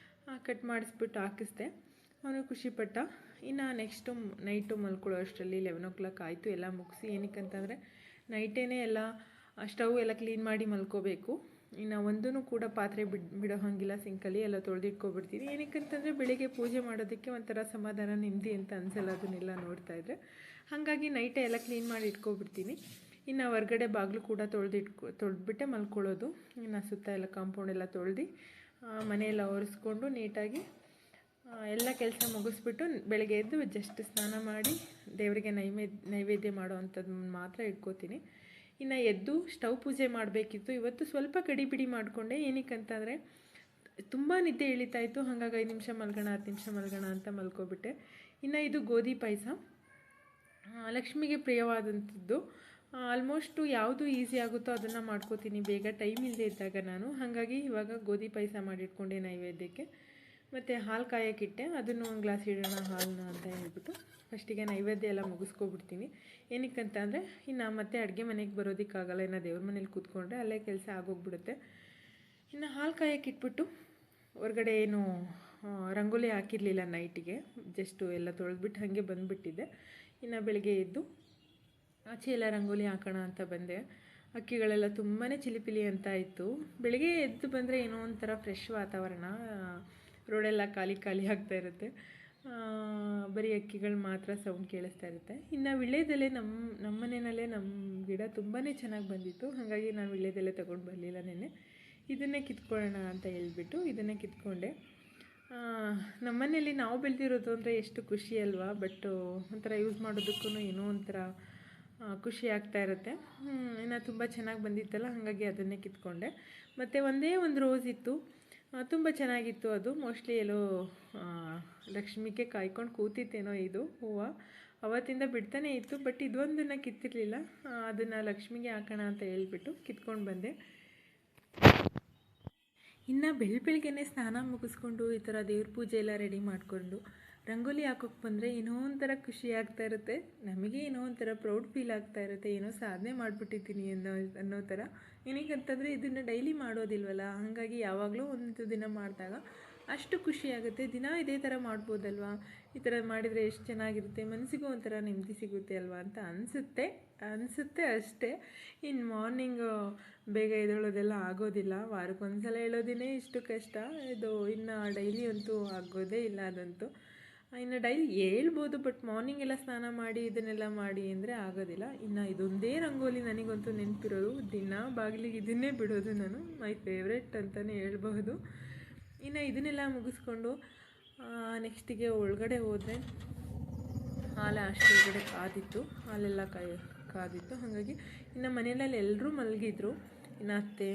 ಕಟ್ ಮಾಡಿಸ್ಬಿಟ್ಟು ಹಾಕಿಸ್ದೆ. ಅವನು ಖುಷಿಪಟ್ಟ. ಇನ್ನು ನೆಕ್ಸ್ಟು ನೈಟು ಮಲ್ಕೊಳ್ಳೋ ಅಷ್ಟರಲ್ಲಿ 11 o'clock ಆಯಿತು. ಎಲ್ಲ ಮುಗಿಸಿ ಏನಕ್ಕಂತಂದರೆ ನೈಟೇ ಎಲ್ಲ ಸ್ಟವ್ ಎಲ್ಲ ಕ್ಲೀನ್ ಮಾಡಿ ಮಲ್ಕೋಬೇಕು. ಇನ್ನು ಒಂದೂ ಕೂಡ ಪಾತ್ರೆ ಬಿಡೋ ಹಾಗಿಲ್ಲ, ಸಿಂಕಲ್ಲಿ ಎಲ್ಲ ತೊಳೆದಿಟ್ಕೊಬಿಡ್ತೀನಿ. ಏನಕ್ಕಂತಂದರೆ ಬೆಳಿಗ್ಗೆ ಪೂಜೆ ಮಾಡೋದಕ್ಕೆ ಒಂಥರ ಸಮಾಧಾನ ನೆಮ್ಮದಿ ಅಂತ ಅನಿಸಲ್ಲ ಅದನ್ನೆಲ್ಲ ನೋಡ್ತಾಯಿದ್ರೆ. ಹಾಗಾಗಿ ನೈಟೇ ಎಲ್ಲ ಕ್ಲೀನ್ ಮಾಡಿ ಇಟ್ಕೊಬಿಡ್ತೀನಿ. ಇನ್ನು ಹೊರ್ಗಡೆ ಬಾಗಿಲು ಕೂಡ ತೊಳೆದ್ಬಿಟ್ಟೆ ಮಲ್ಕೊಳ್ಳೋದು. ಇನ್ನು ಸುತ್ತ ಎಲ್ಲ ಕಾಂಪೌಂಡ್ ಎಲ್ಲ ತೊಳೆದು ಮನೆಯೆಲ್ಲ ಒರೆಸ್ಕೊಂಡು ನೀಟಾಗಿ ಎಲ್ಲ ಕೆಲಸ ಮುಗಿಸ್ಬಿಟ್ಟು ಬೆಳಗ್ಗೆ ಎದ್ದು ಜಸ್ಟ್ ಸ್ನಾನ ಮಾಡಿ ದೇವರಿಗೆ ನೈವೇದ್ಯ ಮಾಡೋ ಅಂಥದ್ದು ಮಾತ್ರ ಇಟ್ಕೋತೀನಿ. ಇನ್ನು ಎದ್ದು ಸ್ಟವ್ ಪೂಜೆ ಮಾಡಬೇಕಿತ್ತು. ಇವತ್ತು ಸ್ವಲ್ಪ ಗಡಿಬಿಡಿ ಮಾಡಿಕೊಂಡೆ. ಏನಕ್ಕಂತಂದರೆ ತುಂಬ ನಿದ್ದೆ ಇಳಿತಾಯಿತ್ತು. ಹಾಗಾಗಿ 5 ನಿಮಿಷ ಮಲ್ಗೋಣ 10 ನಿಮಿಷ ಮಲ್ಗೋಣ ಅಂತ ಮಲ್ಕೊಬಿಟ್ಟೆ. ಇನ್ನು ಇದು ಗೋಧಿ ಪಾಯಸ, ಲಕ್ಷ್ಮಿಗೆ ಪ್ರಿಯವಾದಂಥದ್ದು. ಆಲ್ಮೋಸ್ಟು ಯಾವುದು ಈಸಿ ಆಗುತ್ತೋ ಅದನ್ನು ಮಾಡ್ಕೋತೀನಿ ಬೇಗ, ಟೈಮ್ ಇಲ್ಲದೆ ಇದ್ದಾಗ ನಾನು. ಹಾಗಾಗಿ ಇವಾಗ ಗೋಧಿ ಪಾಯಸ ಮಾಡಿಟ್ಕೊಂಡೆ ನೈವೇದ್ಯಕ್ಕೆ. ಮತ್ತು ಹಾಲು ಕಾಯೋಕ್ಕಿಟ್ಟೆ, ಅದನ್ನು ಒಂದು ಗ್ಲಾಸ್ ಇಡೋಣ ಹಾಲನ್ನ ಅಂತ ಹೇಳ್ಬಿಟ್ಟು ಫಸ್ಟಿಗೆ ನೈವೇದ್ಯ ಎಲ್ಲ ಮುಗಿಸ್ಕೊಬಿಡ್ತೀನಿ. ಏನಕ್ಕಂತ ಅಂದರೆ ಇನ್ನು ಮತ್ತೆ ಅಡುಗೆ ಮನೆಗೆ ಬರೋದಕ್ಕಾಗಲ್ಲ, ಇನ್ನು ದೇವ್ರ ಮನೇಲಿ ಕೂತ್ಕೊಂಡ್ರೆ ಅಲ್ಲೇ ಕೆಲಸ ಆಗೋಗ್ಬಿಡುತ್ತೆ. ಇನ್ನು ಹಾಲು ಕಾಯೋಕ್ಕಿಟ್ಬಿಟ್ಟು ಹೊರಗಡೆ ಏನು ರಂಗೋಲಿ ಹಾಕಿರಲಿಲ್ಲ ನೈಟಿಗೆ, ಜಸ್ಟು ಎಲ್ಲ ತೊಳೆದ್ಬಿಟ್ಟು ಹಾಗೆ ಬಂದುಬಿಟ್ಟಿದ್ದೆ. ಇನ್ನು ಬೆಳಗ್ಗೆ ಎದ್ದು ಆಚೆ ಎಲ್ಲ ರಂಗೋಲಿ ಹಾಕೋಣ ಅಂತ ಬಂದೆ. ಅಕ್ಕಿಗಳೆಲ್ಲ ತುಂಬಾ ಚಿಲಿಪಿಲಿ ಅಂತ ಇತ್ತು. ಬೆಳಗ್ಗೆ ಎದ್ದು ಬಂದರೆ ಏನೋ ಒಂಥರ ಫ್ರೆಶ್ ವಾತಾವರಣ, ರೋಡೆಲ್ಲ ಖಾಲಿ ಆಗ್ತಾ ಇರುತ್ತೆ. ಬರೀ ಅಕ್ಕಿಗಳು ಮಾತ್ರ ಸೌಂಡ್ ಕೇಳಿಸ್ತಾ ಇರುತ್ತೆ. ಇನ್ನು ವೀಳ್ಯದೆಲೆ ನಮ್ಮ ಮನೆಯಲ್ಲೇ ನಮ್ಮ ಗಿಡ ತುಂಬಾ ಚೆನ್ನಾಗಿ ಬಂದಿತ್ತು. ಹಾಗಾಗಿ ನಾನು ವೀಳ್ಯದೆಲೆ ತೊಗೊಂಡು ಬರಲಿಲ್ಲ ನೆನ್ನೆ. ಇದನ್ನೇ ಕಿತ್ಕೊಳ್ಳೋಣ ಅಂತ ಹೇಳ್ಬಿಟ್ಟು ಇದನ್ನೇ ಕಿತ್ಕೊಂಡೆ. ನಮ್ಮ ಮನೆಯಲ್ಲಿ ನಾವು ಬೆಳೆದಿರೋದು ಅಂದರೆ ಎಷ್ಟು ಖುಷಿ ಅಲ್ವಾ. ಬಟ್ ಒಂಥರ ಯೂಸ್ ಮಾಡೋದಕ್ಕೂ ಏನೋ ಒಂಥರ ಖುಷಿ ಆಗ್ತಾ ಇರುತ್ತೆ. ಇನ್ನು ತುಂಬ ಚೆನ್ನಾಗಿ ಬಂದಿತ್ತಲ್ಲ, ಹಾಗಾಗಿ ಅದನ್ನೇ ಕಿತ್ಕೊಂಡೆ. ಮತ್ತು ಒಂದೇ ಒಂದು ರೋಸ್ ಇತ್ತು, ತುಂಬ ಚೆನ್ನಾಗಿತ್ತು. ಅದು ಮೋಸ್ಟ್ಲಿ ಎಲ್ಲೋ ಲಕ್ಷ್ಮಿಗೆ ಕಾಯ್ಕೊಂಡು ಕೂತಿತ್ತೇನೋ ಇದು ಹೂವು. ಅವತ್ತಿಂದ ಬಿಡ್ತಾನೆ ಇತ್ತು, ಬಟ್ ಇದೊಂದನ್ನು ಕಿತ್ತಿರಲಿಲ್ಲ. ಅದನ್ನು ಲಕ್ಷ್ಮಿಗೆ ಹಾಕೋಣ ಅಂತ ಹೇಳ್ಬಿಟ್ಟು ಕಿತ್ಕೊಂಡು ಬಂದೆ. ಇನ್ನು ಬೆಳಗ್ಗೆನೇ ಸ್ನಾನ ಮುಗಿಸ್ಕೊಂಡು ಈ ಥರ ದೇವ್ರ ಪೂಜೆ ಎಲ್ಲ ರೆಡಿ ಮಾಡಿಕೊಂಡು ರಂಗೋಲಿ ಹಾಕೋಕ್ಕೆ ಬಂದರೆ ಏನೋ ಒಂಥರ ಖುಷಿ ಆಗ್ತಾ ಇರುತ್ತೆ. ನಮಗೆ ಏನೋ ಒಂಥರ ಪ್ರೌಡ್ ಫೀಲ್ ಆಗ್ತಾ ಇರುತ್ತೆ, ಏನೋ ಸಾಧನೆ ಮಾಡಿಬಿಟ್ಟಿದ್ದೀನಿ ಅನ್ನೋ ಥರ. ಏನಕ್ಕಂತಂದರೆ ಇದನ್ನು ಡೈಲಿ ಮಾಡೋದಿಲ್ವಲ್ಲ, ಹಾಗಾಗಿ ಯಾವಾಗಲೂ ಒಂದು ದಿನ ಮಾಡಿದಾಗ ಅಷ್ಟು ಖುಷಿ ಆಗುತ್ತೆ. ದಿನ ಇದೇ ಥರ ಮಾಡ್ಬೋದಲ್ವಾ, ಈ ಥರ ಮಾಡಿದರೆ ಎಷ್ಟು ಚೆನ್ನಾಗಿರುತ್ತೆ, ಮನಸ್ಸಿಗೂ ಒಂಥರ ನೆಮ್ಮದಿ ಸಿಗುತ್ತೆ ಅಲ್ವಾ ಅಂತ ಅನಿಸುತ್ತೆ ಅಷ್ಟೇ. ಇನ್ನು ಮಾರ್ನಿಂಗು ಬೇಗ ಎದ್ದೇಳೋದೆಲ್ಲ ಆಗೋದಿಲ್ಲ. ವಾರಕ್ಕೊಂದ್ಸಲ ಹೇಳೋದೇ ಇಷ್ಟು ಕಷ್ಟ, ಇದು ಇನ್ನು ಡೈಲಿ ಅಂತೂ ಆಗೋದೇ ಇಲ್ಲ ಅದಂತೂ. ಇನ್ನು ಡೈಲಿ ಹೇಳ್ಬೋದು, ಬಟ್ ಮಾರ್ನಿಂಗ್ ಎಲ್ಲ ಸ್ನಾನ ಮಾಡಿ ಇದನ್ನೆಲ್ಲ ಮಾಡಿ ಅಂದರೆ ಆಗೋದಿಲ್ಲ. ಇನ್ನು ಇದೊಂದೇ ರಂಗೋಲಿ ನನಗಂತೂ ನೆನಪಿರೋದು, ದಿನ ಬಾಗಿಲಿಗೆ ಇದನ್ನೇ ಬಿಡೋದು ನಾನು, ಮೈ ಫೇವ್ರೆಟ್ ಅಂತಲೇ ಹೇಳ್ಬಹುದು. ಇನ್ನು ಇದನ್ನೆಲ್ಲ ಮುಗಿಸ್ಕೊಂಡು ನೆಕ್ಸ್ಟಿಗೆ ಒಳಗಡೆ ಹೋದರೆ ಹಾಲು ಅಷ್ಟೊಳಗಡೆ ಕಾದಿತ್ತು, ಹಾಲೆಲ್ಲ ಕಾದಿತ್ತು. ಹಾಗಾಗಿ ಇನ್ನು ಮನೆಯಲ್ಲಿ ಎಲ್ಲರೂ ಮಲಗಿದ್ರು. ಇನ್ನು ಅತ್ತೆ,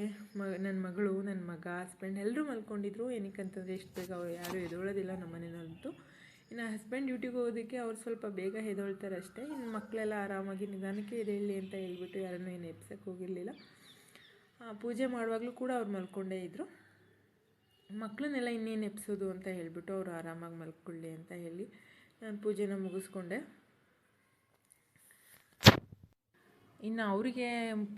ನನ್ನ ಮಗಳು, ನನ್ನ ಮಗ, ಹಸ್ಬೆಂಡ್ ಎಲ್ಲರೂ ಮಲ್ಕೊಂಡಿದ್ರು. ಏನಕ್ಕಂತಂದರೆ ಇಷ್ಟು ಬೇಗ ಯಾರೂ ಎದ್ದೇಳೋದಿಲ್ಲ ನಮ್ಮ ಮನೆಯಲ್ಲಂತೂ. ಇನ್ನು ಹಸ್ಬೆಂಡ್ ಡ್ಯೂಟಿಗೆ ಹೋಗೋದಕ್ಕೆ ಅವ್ರು ಸ್ವಲ್ಪ ಬೇಗ ಎದ್ದೇಳ್ತಾರೆ ಅಷ್ಟೇ. ಇನ್ನು ಮಕ್ಕಳೆಲ್ಲ ಆರಾಮಾಗಿ ನಿಧಾನಕ್ಕೆ ಎದ್ದೇಳಲಿ ಅಂತ ಹೇಳ್ಬಿಟ್ಟು ಯಾರನ್ನೂ ಏನು ಎಬ್ಸಕ್ಕೆ ಹೋಗಿರಲಿಲ್ಲ. ಪೂಜೆ ಮಾಡುವಾಗಲೂ ಕೂಡ ಅವ್ರು ಮಲ್ಕೊಂಡೇ ಇದ್ದರು. ಮಕ್ಕಳನ್ನೆಲ್ಲ ಇನ್ನೇನು ಎಬ್ಸೋದು ಅಂತ ಹೇಳಿಬಿಟ್ಟು ಅವರು ಆರಾಮಾಗಿ ಮಲ್ಕೊಳ್ಳಿ ಅಂತ ಹೇಳಿ ನಾನು ಪೂಜೆನ ಮುಗಿಸ್ಕೊಂಡೆ. ಇನ್ನು ಅವರಿಗೆ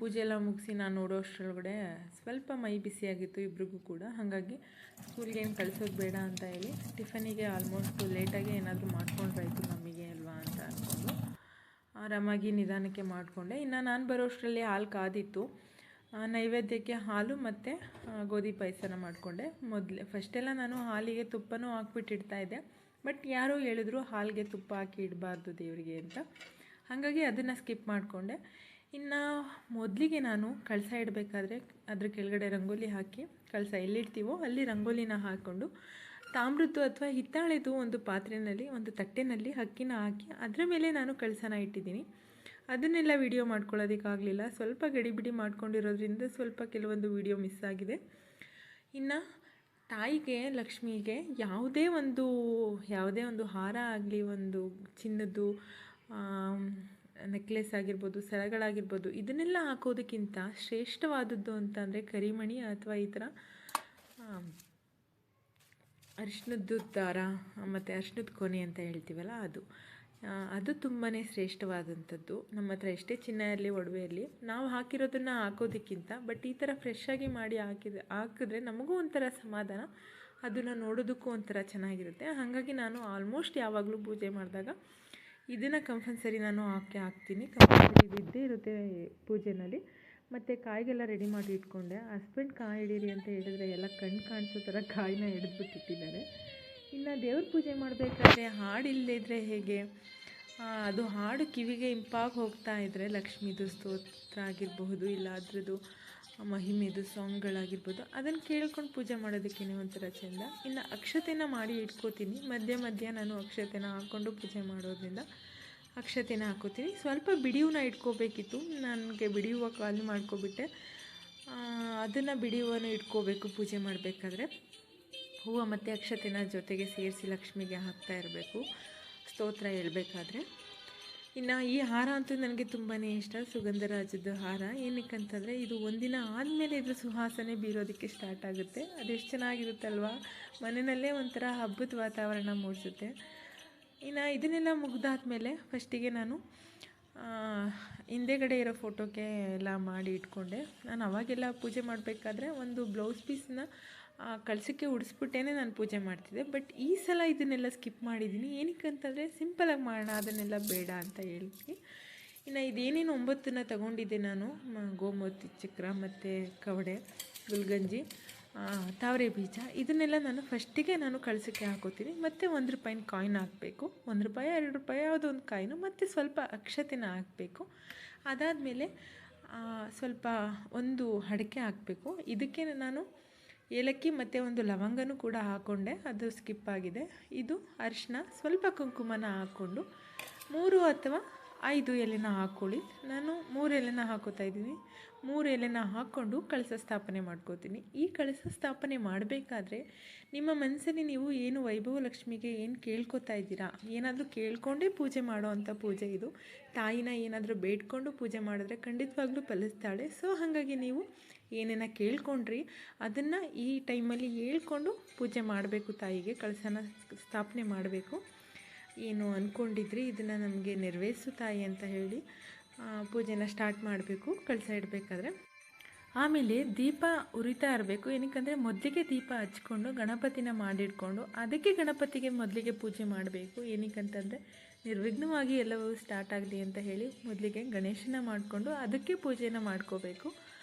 ಪೂಜೆ ಎಲ್ಲ ಮುಗಿಸಿ ನಾನು ನೋಡೋ ಅಷ್ಟರೊಳಗಡೆ ಸ್ವಲ್ಪ ಮೈ ಬಿಸಿಯಾಗಿತ್ತು ಇಬ್ರಿಗೂ ಕೂಡ. ಹಾಗಾಗಿ ಸ್ಕೂಲ್ಗೆ ಏನು ಕಳಿಸೋದು ಬೇಡ ಅಂತ ಹೇಳಿ ಟಿಫನಿಗೆ ಆಲ್ಮೋಸ್ಟ್ ಲೇಟಾಗಿ ಏನಾದರೂ ಮಾಡ್ಕೊಂಡ್ರಾಯ್ತು ನಮಗೆ ಅಲ್ವಾ ಅಂತ ಅಂದ್ಕೊಂಡು ಆರಾಮಾಗಿ ನಿಧಾನಕ್ಕೆ ಮಾಡಿಕೊಂಡೆ. ಇನ್ನು ನಾನು ಬರೋ ಅಷ್ಟರಲ್ಲಿ ಹಾಲು ಕಾದಿತ್ತು. ನೈವೇದ್ಯಕ್ಕೆ ಹಾಲು ಮತ್ತು ಗೋಧಿ ಪಾಯಸನ ಮಾಡಿಕೊಂಡೆ. ಫಸ್ಟೆಲ್ಲ ನಾನು ಹಾಲಿಗೆ ತುಪ್ಪನೂ ಹಾಕ್ಬಿಟ್ಟಿಡ್ತಾಯಿದ್ದೆ, ಬಟ್ ಯಾರೋ ಹೇಳಿದ್ರು ಹಾಲಿಗೆ ತುಪ್ಪ ಹಾಕಿ ಇಡಬಾರ್ದು ದೇವರಿಗೆ ಅಂತ. ಹಾಗಾಗಿ ಅದನ್ನು ಸ್ಕಿಪ್ ಮಾಡಿಕೊಂಡೆ. ಇನ್ನು ಮೊದಲಿಗೆ ನಾನು ಕಳಸ ಇಡಬೇಕಾದ್ರೆ ಅದ್ರ ಕೆಳಗಡೆ ರಂಗೋಲಿ ಹಾಕಿ, ಕಳಸ ಎಲ್ಲಿಡ್ತೀವೋ ಅಲ್ಲಿ ರಂಗೋಲಿನ ಹಾಕ್ಕೊಂಡು ತಾಮ್ರದ್ದು ಅಥವಾ ಹಿತ್ತಾಳೆದು ಒಂದು ಪಾತ್ರೆಯಲ್ಲಿ, ಒಂದು ತಟ್ಟೆನಲ್ಲಿ ಅಕ್ಕಿನ ಹಾಕಿ ಅದರ ಮೇಲೆ ನಾನು ಕಳಸನ ಇಟ್ಟಿದ್ದೀನಿ. ಅದನ್ನೆಲ್ಲ ವಿಡಿಯೋ ಮಾಡ್ಕೊಳ್ಳೋದಕ್ಕಾಗಲಿಲ್ಲ, ಸ್ವಲ್ಪ ಗಡಿಬಿಡಿ ಮಾಡ್ಕೊಂಡಿರೋದ್ರಿಂದ ಸ್ವಲ್ಪ ಕೆಲವೊಂದು ವಿಡಿಯೋ ಮಿಸ್ ಆಗಿದೆ. ಇನ್ನು ತಾಯಿಗೆ, ಲಕ್ಷ್ಮಿಗೆ ಯಾವುದೇ ಒಂದು ಹಾರ ಆಗಲಿ, ಒಂದು ಚಿನ್ನದ್ದು ನೆಕ್ಲೆಸ್ ಆಗಿರ್ಬೋದು, ಸರಗಳಾಗಿರ್ಬೋದು, ಇದನ್ನೆಲ್ಲ ಹಾಕೋದಕ್ಕಿಂತ ಶ್ರೇಷ್ಠವಾದದ್ದು ಅಂತಂದರೆ ಕರಿಮಣಿ ಅಥವಾ ಈ ಥರ ಅರಿಶಿನದ್ದು ದಾರ ಮತ್ತು ಅರಿಶಿನದ ಕೊನೆ ಅಂತ ಹೇಳ್ತೀವಲ್ಲ ಅದು ತುಂಬಾ ಶ್ರೇಷ್ಠವಾದಂಥದ್ದು. ನಮ್ಮ ಹತ್ರ ಎಷ್ಟೇ ಚಿನ್ನ ಇರಲಿ, ಒಡವೆ ಇರಲಿ, ನಾವು ಹಾಕಿರೋದನ್ನು ಹಾಕೋದಕ್ಕಿಂತ ಬಟ್ ಈ ಥರ ಫ್ರೆಶ್ಶಾಗಿ ಮಾಡಿ ಹಾಕಿದ್ರೆ ನಮಗೂ ಒಂಥರ ಸಮಾಧಾನ, ಅದನ್ನು ನೋಡೋದಕ್ಕೂ ಒಂಥರ ಚೆನ್ನಾಗಿರುತ್ತೆ. ಹಾಗಾಗಿ ನಾನು ಆಲ್ಮೋಸ್ಟ್ ಯಾವಾಗಲೂ ಪೂಜೆ ಮಾಡಿದಾಗ ಇದನ್ನು ಕಂಪಲ್ಸರಿ ನಾನು ಹಾಕ್ತೀನಿ. ಕಂಪಲ್ಸರಿ ಇದು ಇದ್ದೇ ಇರುತ್ತೆ ಪೂಜೆನಲ್ಲಿ. ಮತ್ತು ಕಾಯಿಗೆಲ್ಲ ರೆಡಿ ಮಾಡಿ ಇಟ್ಕೊಂಡೆ. ಹಸ್ಬೆಂಡ್ ಕಾಯಿ ಹಿಡೀರಿ ಅಂತ ಹೇಳಿದ್ರೆ ಎಲ್ಲ ಕಣ್ಣು ಕಾಣಿಸೋ ಥರ ಕಾಯಿನ ಹಿಡಿದ್ಬಿಟ್ಟಿಟ್ಟಿದ್ದಾರೆ. ಇನ್ನು ದೇವ್ರ ಪೂಜೆ ಮಾಡಬೇಕಾದ್ರೆ ಹಾಡಿಲ್ಲದೇ ಇದ್ದರೆ ಹೇಗೆ? ಅದು ಹಾಡು ಕಿವಿಗೆ ಇಂಪಾಗಿ ಹೋಗ್ತಾ ಇದ್ದರೆ ಲಕ್ಷ್ಮೀದು ಸ್ತೋತ್ರ ಆಗಿರಬಹುದು, ಇಲ್ಲ ಅದ್ರದ್ದು ಮಹಿಮೆದು ಸಾಂಗ್ಗಳಾಗಿರ್ಬೋದು, ಅದನ್ನು ಕೇಳ್ಕೊಂಡು ಪೂಜೆ ಮಾಡೋದಕ್ಕೇ ಒಂಥರ ಚೆಂದ. ಇನ್ನು ಅಕ್ಷತೆನ ಮಾಡಿ ಇಟ್ಕೋತೀನಿ. ಮಧ್ಯೆ ನಾನು ಅಕ್ಷತೆನ ಹಾಕ್ಕೊಂಡು ಪೂಜೆ ಮಾಡೋದ್ರಿಂದ ಅಕ್ಷತೆನ ಹಾಕೋತೀನಿ. ಸ್ವಲ್ಪ ಬಿಡಿ ಹೂವನ್ನ ಇಟ್ಕೋಬೇಕಿತ್ತು, ನನಗೆ ಬಿಡಿ ಹೂವು ಖಾಲಿ ಮಾಡ್ಕೊಬಿಟ್ಟೆ. ಅದನ್ನು ಬಿಡಿ ಹೂವನ್ನು ಇಟ್ಕೋಬೇಕು ಪೂಜೆ ಮಾಡಬೇಕಾದ್ರೆ. ಹೂವು ಮತ್ತು ಅಕ್ಷತೆನ ಜೊತೆಗೆ ಸೇರಿಸಿ ಲಕ್ಷ್ಮಿಗೆ ಹಾಕ್ತಾ ಇರಬೇಕು ಸ್ತೋತ್ರ ಹೇಳ್ಬೇಕಾದ್ರೆ. ಇನ್ನು ಈ ಹಾರ ಅಂತೂ ನನಗೆ ತುಂಬಾ ಇಷ್ಟ, ಸುಗಂಧರಾಜದ ಹಾರ. ಏನಕ್ಕಂತಂದರೆ ಇದು ಒಂದಿನ ಆದಮೇಲೆ ಇದ್ರ ಸುವಾಸನೆ ಬೀರೋದಕ್ಕೆ ಸ್ಟಾರ್ಟ್ ಆಗುತ್ತೆ. ಅದೆಷ್ಟು ಚೆನ್ನಾಗಿರುತ್ತಲ್ವ, ಮನೆಯಲ್ಲೇ ಒಂಥರ ಹಬ್ಬದ ವಾತಾವರಣ ಮೂಡಿಸುತ್ತೆ. ಇನ್ನು ಇದನ್ನೆಲ್ಲ ಮುಗ್ದಾದ್ಮೇಲೆ ಫಸ್ಟಿಗೆ ನಾನು ಹಿಂದೆಗಡೆ ಇರೋ ಫೋಟೋಕ್ಕೆ ಎಲ್ಲ ಮಾಡಿ ಇಟ್ಕೊಂಡೆ. ನಾನು ಅವಾಗೆಲ್ಲ ಪೂಜೆ ಮಾಡಬೇಕಾದ್ರೆ ಒಂದು ಬ್ಲೌಸ್ ಪೀಸನ್ನ ಕಳಸಕ್ಕೆ ಉಡಿಸ್ಬಿಟ್ಟೇ ನಾನು ಪೂಜೆ ಮಾಡ್ತಿದ್ದೆ. ಬಟ್ ಈ ಸಲ ಇದನ್ನೆಲ್ಲ ಸ್ಕಿಪ್ ಮಾಡಿದ್ದೀನಿ. ಏನಕ್ಕಂತಂದರೆ ಸಿಂಪಲಾಗಿ ಮಾಡೋಣ, ಅದನ್ನೆಲ್ಲ ಬೇಡ ಅಂತ ಹೇಳ್ತೀನಿ. ಇನ್ನು ಇದೇನೇನು 9ನ್ನ ತೊಗೊಂಡಿದ್ದೆ ನಾನು, ಗೋಮೂತಿ ಚಕ್ರ ಮತ್ತು ಕವಡೆ, ಗುಲ್ಗಂಜಿ, ತಾವರೆ ಬೀಜ, ಇದನ್ನೆಲ್ಲ ನಾನು ಫಸ್ಟಿಗೆ ನಾನು ಕಳಸಕ್ಕೆ ಹಾಕೋತೀನಿ. ಮತ್ತು ₹1 ಕಾಯಿನ್ ಹಾಕಬೇಕು. ₹1 ₹2 ಯಾವುದೋ ಒಂದು ಕಾಯಿನು, ಮತ್ತು ಸ್ವಲ್ಪ ಅಕ್ಷತೆನ ಹಾಕಬೇಕು. ಅದಾದಮೇಲೆ ಸ್ವಲ್ಪ ಒಂದು ಅಡಿಕೆ ಹಾಕಬೇಕು. ಇದಕ್ಕೆ ನಾನು ಏಲಕ್ಕಿ ಮತ್ತು ಒಂದು ಲವಂಗನೂ ಕೂಡ ಹಾಕ್ಕೊಂಡೆ, ಅದು ಸ್ಕಿಪ್ ಆಗಿದೆ. ಇದು ಅರಿಶಿನ, ಸ್ವಲ್ಪ ಕುಂಕುಮನ ಹಾಕ್ಕೊಂಡು 3 ಅಥವಾ 5 ಎಲೆನ ಹಾಕ್ಕೊಳ್ಳಿ. ನಾನು 3 ಎಲೆನ ಹಾಕೋತಾ ಇದ್ದೀನಿ. 3 ಎಲೆನ ಹಾಕ್ಕೊಂಡು ಕಳಸ ಸ್ಥಾಪನೆ ಮಾಡ್ಕೋತೀನಿ. ಈ ಕಳಸ ಸ್ಥಾಪನೆ ಮಾಡಬೇಕಾದ್ರೆ ನಿಮ್ಮ ಮನಸ್ಸಲ್ಲಿ ನೀವು ಏನು ವೈಭವ ಲಕ್ಷ್ಮಿಗೆ ಏನು ಕೇಳ್ಕೊತಾ ಇದ್ದೀರಾ, ಏನಾದರೂ ಕೇಳ್ಕೊಂಡೇ ಪೂಜೆ ಮಾಡೋ ಅಂಥ ಪೂಜೆ ಇದು. ತಾಯಿನ ಏನಾದರೂ ಬೇಡ್ಕೊಂಡು ಪೂಜೆ ಮಾಡಿದ್ರೆ ಖಂಡಿತವಾಗ್ಲೂ ಫಲಿಸ್ತಾಳೆ. ಸೊ ಹಾಗಾಗಿ ನೀವು ಏನೇನ ಕೇಳ್ಕೊಂಡ್ರಿ ಅದನ್ನು ಈ ಟೈಮಲ್ಲಿ ಹೇಳ್ಕೊಂಡು ಪೂಜೆ ಮಾಡಬೇಕು. ತಾಯಿಗೆ ಕಳಸನ ಸ್ಥಾಪನೆ ಮಾಡಬೇಕು. ಏನು ಅಂದ್ಕೊಂಡಿದ್ರಿ ಇದನ್ನು ನಮಗೆ ನೆರವೇರಿಸು ತಾಯಿ ಅಂತ ಹೇಳಿ ಪೂಜೆನ ಸ್ಟಾರ್ಟ್ ಮಾಡಬೇಕು ಕಳಸ ಇಡಬೇಕಾದ್ರೆ. ಆಮೇಲೆ ದೀಪ ಉರಿತಾ ಇರಬೇಕು. ಏನಕ್ಕಂದರೆ ಮೊದಲಿಗೆ ದೀಪ ಹಚ್ಕೊಂಡು ಗಣಪತಿನ ಮಾಡಿಟ್ಕೊಂಡು ಅದಕ್ಕೆ ಗಣಪತಿಗೆ ಮೊದಲಿಗೆ ಪೂಜೆ ಮಾಡಬೇಕು. ಏನಕ್ಕಂತಂದರೆ ನಿರ್ವಿಘ್ನವಾಗಿ ಎಲ್ಲವೂ ಸ್ಟಾರ್ಟ್ ಆಗಲಿ ಅಂತ ಹೇಳಿ ಮೊದಲಿಗೆ ಗಣೇಶನ ಮಾಡಿಕೊಂಡು ಅದಕ್ಕೆ ಪೂಜೆನ ಮಾಡ್ಕೋಬೇಕು.